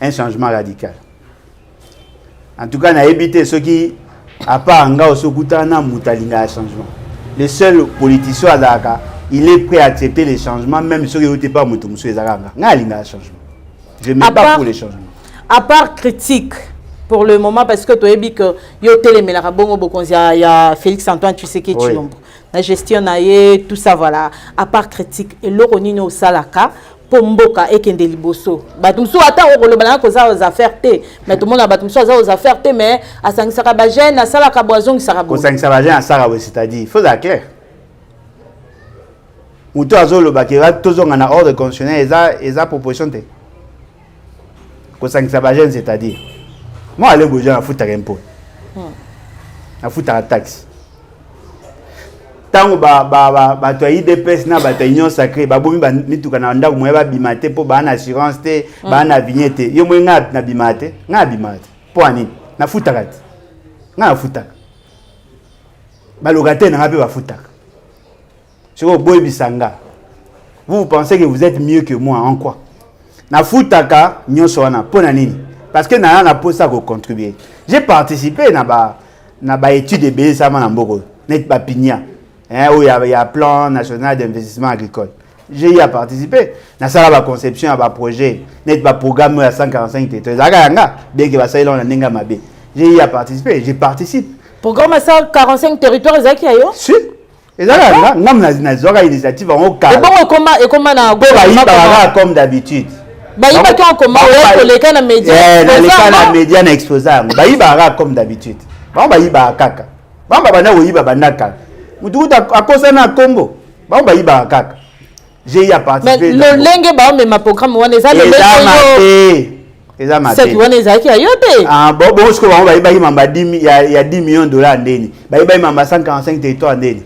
un changement radical. En tout cas, na évité ceux qui à part nga osokuta na mutalinga à changement. Le seul politicien azaka, il est prêt à accepter les changements même ceux qui n'étaient pas mutumsu ezaka. Nga linga à changement. Je ne mets pas pour les changements. À part critique pour le moment parce que tu as dit que yo télémélara bongo bokonzia ya Félix Antoine Tshisekedi Tshilombo. La gestion naie tout ça voilà. À part critique et le ronino salaka pomboka et kende liboso. Batumsu ata o lo bana ko za aux affaires té. Mais tout le monde a batumsu za aux affaires té mais à sangsaka bajen na salaka boison sarabo. Ko sangsaka bajen à sarabo c'est-à-dire il faut la clair. Muto azolo bakira tozonga na ordre constitutionnel eza proposition té. Ko sangsaka bajen c'est-à-dire moi, je vais à foutre un impôt. À foutre la taxe. Tant que tu as IDPS, tu as union sacrée, tu as bimate pour une assurance, une vignette. Tu as bimate. Pour un na foutre na foutre. Balogate na pas foutre. Sur Boy Bisanga. Vous pensez que vous êtes mieux que moi en quoi? na futaka nyonso wana pona nini parce que na posa ko contribuer. J'ai participé na ba étude de sama na mboko net ba pinya où il y a plan national d'investissement agricole. J'ai y participé na sala ba conception ya ba projet net ba programme ya 145 territoires zaka yanga bien que ba saila na ninga mabe. J'ai y participé, je participe. Programme 145 territoires zaki ayo? Si. Ezaka ngam na zoka initiative en au cas. Et comment na go comme d'habitude. Bayiba ko comment ko leka na média. Na leka na média na exposar. Bayiba comme d'habitude. Bayiba kaka. Bana oyiba bandaka. Mutu akosa na kombo. Bayiba kaka. J'ai y participé. Mais le lenge ba mais ma programme wana eza le eza maté. C'est wana ezaki ayote. Ah bon ce que bayiba mamba 10 il y a 10 millions de dollars ndeni. Bayiba mamba 145 territoires ndeni.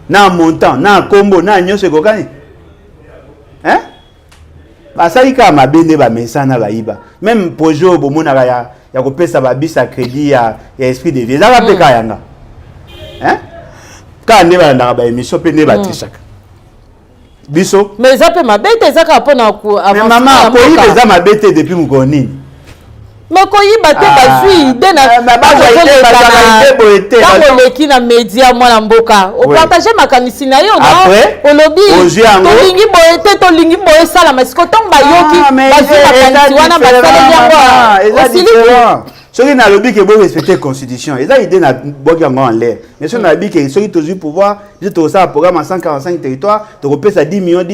Na montant, na combo, na nyonso kokani. Hein? Basali ka mabende ba mesana ba iba. Même projet au bomona ya ko pesa ba bisa crédit ya esprit de vie. Ça va peka yanga. Hein? Ka ne ba na ba émission pe ne ba trishaka. Biso. Mais ça peut mabete ça ka pona ko avancer. Mais maman ko yi pesa mabete depuis mukoni. Mais ko yi bate bazui idée na ba leki na média mwana mboka o partager makanisi na yo non o lobi tolingi boye sala masiko tomba yoki bazui makanisi wana basala yango osili soki na lobi ke bo respecter constitution eza idée na boki yango en l'air mais soki na lobi ke soki tozui pouvoir biso tokosala programme à 145 territoires tokopesa 10 millions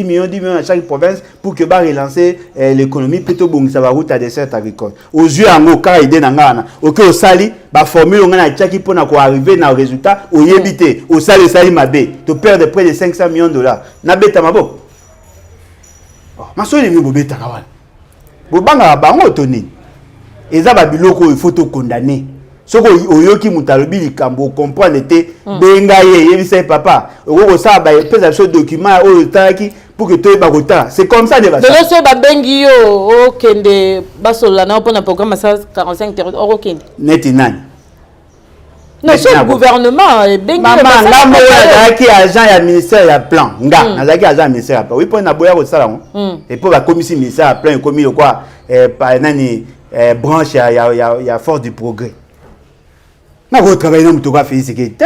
à chaque province pour que ba relancer l'économie plutôt bongisa ba route à dessert agricole ozui yango kaka idée na ngana oke osali ba formule ngana tiaki pona ko arriver na résultat oyebite osali mabe to perdre près de 500 millions de dollars na beta mabo masoli mi bobeta kawana bobanga bango toni eza ba biloko il faut te condamner soko oyoki mutalobi likambo comprendre te benga ye yebisa papa oko sa ba pesa so document o taki pour que toi ba kota c'est comme ça de basa de so ba bengi yo o kende basola na pona programme 145 territoires o kende neti nani non c'est le gouvernement bengi maman ngambo ya ki agent ya ministère ya plan nga nazaki agent ministère ya plan oui pona boya ko sala et pour ba commission ministère ya plan komi yo quoi pa nani branche il y a force du progrès. Mais vous travaillez dans le Félix Sekete,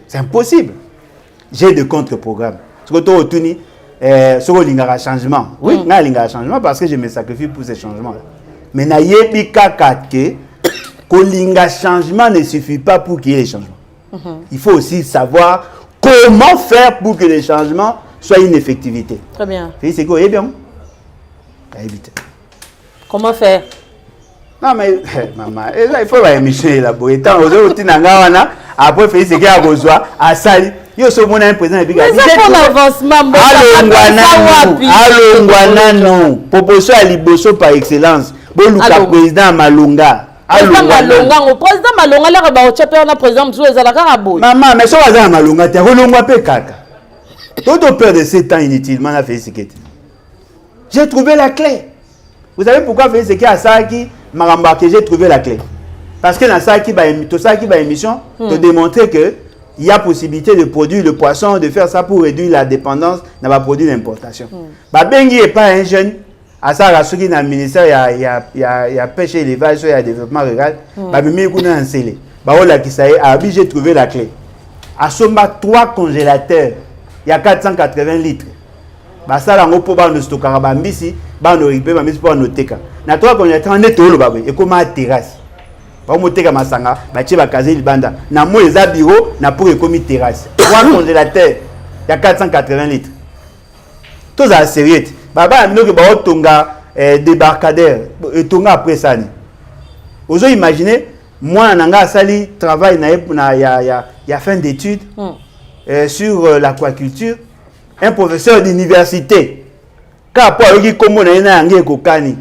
c'est impossible. J'ai de contre-programmes. Ce que tu as obtenu, c'est un changement. Oui, il y a un changement parce que je me sacrifie pour ces changements-là. Mais il y a un changement ne suffit pas pour qu'il y ait des changements. Il faut aussi savoir comment faire pour que les changements soient une effectivité. Très bien. Félix Sekete, eh bien, éviter. Comment faire? Non mais maman, il faut la émission élaborée. Tant aux autres n'angawana après Félix Sekete a besoin à sali. Yo so mona un président et puis mais ça pour l'avancement alongwana non proposition à liboso par excellence boluka président Malonga président Malonga la ba ochepe na président Mzou ezala ka boy maman mais so baza Malonga te rolongwa pe kaka toto perdre 7 ans inutilement na Félix Sekete. J'ai trouvé la clé. Vous savez pourquoi Félix Sekete a ça qui Maramba que j'ai trouvé la clé. Parce que dans ça qui va émission, de démontrer que il y a possibilité de produire le poisson, de faire ça pour réduire la dépendance dans la produit d'importation. Bah Bengi est pas un jeune à ça la qui dans le ministère il y a pêche et élevage, il y a développement rural. Bah mais kuna enseigné. Bah voilà qui ça est, j'ai trouvé la clé. À Somba 3 congélateurs, il y a 480 litres. Bah ça là on peut pas nous stocker à Bambisi, bah on récupère Bambisi pour noter ka. Na toi qu'on est en étole babé et comment terrasse. Ba monter ka masanga, ba tie ba kaze libanda. Na mo eza bureau na pour comme terrasse. 3 congélateurs, il y a 480 litres. Tous à sérieux. Baba mino que ba otonga débarcadère et tonga après ça ni. Vous imaginez moi nanga sali travail na ya fin d'études sur l'aquaculture. Un professeur d'université, car pour lui comment on a un kokani,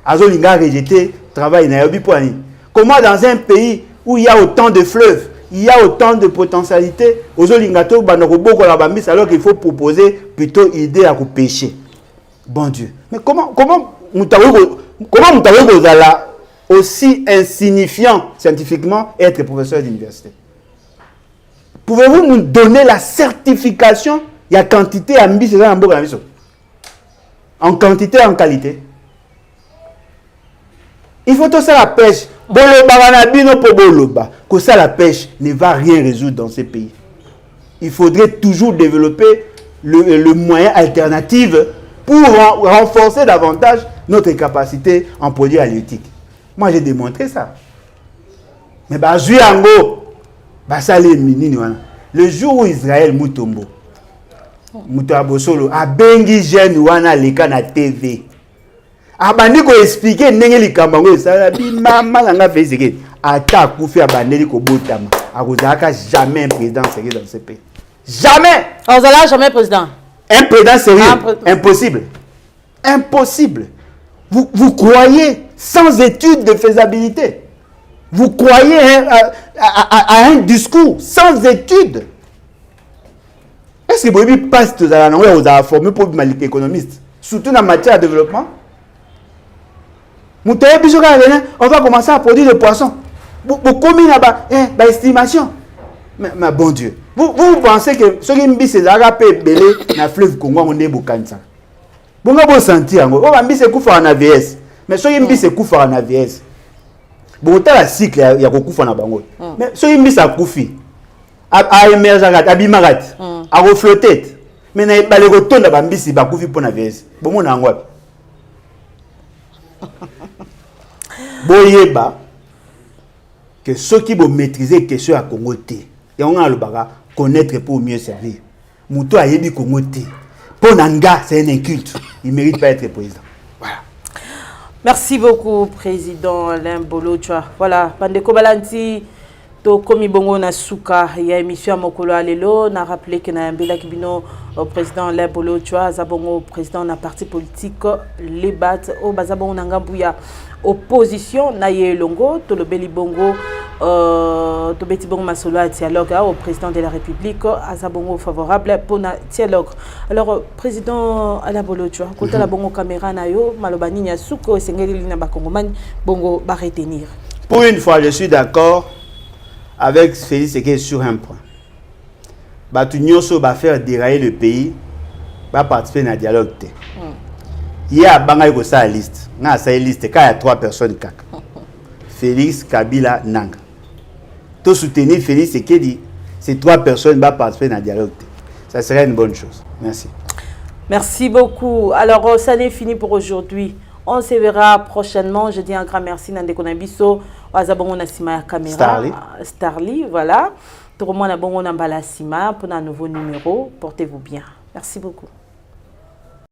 azolinga rejeté travail na yobi poani. Comment dans un pays où il y a autant de fleuves, il y a autant de potentialités, ozolinga to banoko boko la bambis alors qu'il faut proposer plutôt idée à pêcher. Bon Dieu. Mais comment mutawe zala aussi insignifiant scientifiquement être professeur d'université? Pouvez-vous nous donner la certification? Il y a quantité à mbisi dans mboka na biso. En quantité et en qualité. Il faut tout ça la pêche. Que ça la pêche ne va rien résoudre dans ces pays. Il faudrait toujours développer le moyen alternatif pour renforcer davantage notre capacité en produits halieutiques. Moi, j'ai démontré ça. Mais le jour où Israël Mutombo, Mutabosolo, a bengi jeune wana leka na TV. Abandi ko expliquer ndenge likambango ça maman nga fait ata kufi abandeli ko botama. Akozaka jamais un président sérieux dans ce pays. Jamais. Ozala jamais président. Un président sérieux, impossible. Impossible. Vous croyez sans étude de faisabilité. Vous croyez à un discours sans étude. Est-ce que vous passe tous à la formé pour être économiste, surtout en matière de développement? On va commencer à produire des poissons. Vous commis là-bas, estimation. Mais bon Dieu, vous pensez que ce qui me dit c'est l'arapé belé dans le fleuve Congo, on est Bukansa. Vous avez sentir, vous avez c'est coup en AVS. Mais ce qui me dit c'est coup en AVS. Vous avez un cycle, il y a beaucoup en Bango. Mais ce qui me dit c'est Koufi. À émerger, à bimarat, à reflotter. Mais il n'y a pas de retour dans la bambisi, à Koufi pour AVS. Bon, mon angwa. Boyeba que ceux qui vont maîtriser question à Congo T, et on a le baga connaître pour mieux servir. Mouto a yebi Congo T. Pour Nanga, c'est un inculte. Il ne mérite pas être président. Voilà. Merci beaucoup, Président Alain Bolochwa. Voilà, Bandeko Balanti, to komi bongo na suka, il y a émission à Mokolo Alelo, na rappelé que na Mbela Kibino, Président Alain Bolochwa, Zabongo, président na parti politique, les bat, au Bazabongo Nangambouya, opposition, na Yelongo, to le Beli Bongo, to Beti Bongo Masolo à dialogue au président de la République, à Zabongo favorable pour na dialogue. Alors, Président Alain Bolochwa, côté la Bongo caméra na yo, Malobani nya suko, Sengeli Lina Bakongomani, Bongo va retenir. Pour une fois, je suis d'accord avec Félix Sekei sur un point. Batunyoso va faire dérailler le pays, va participer dans le dialogue. Il y a Bangaï ko sa liste. Na sa liste quand il y a 3 personnes kak. Félix, Kabila, Nanga. Tout soutenir Félix Sekei dit ces 3 personnes vont participer dans le dialogue. Ça serait une bonne chose. Merci. Merci beaucoup. Alors ça n'est fini pour aujourd'hui. On se verra prochainement. Je dis un grand merci Nande Konabiso. Wazabongo na sima ya caméra. Starly, voilà. Tout le monde a bon on a sima pour un nouveau numéro. Portez-vous bien. Merci beaucoup.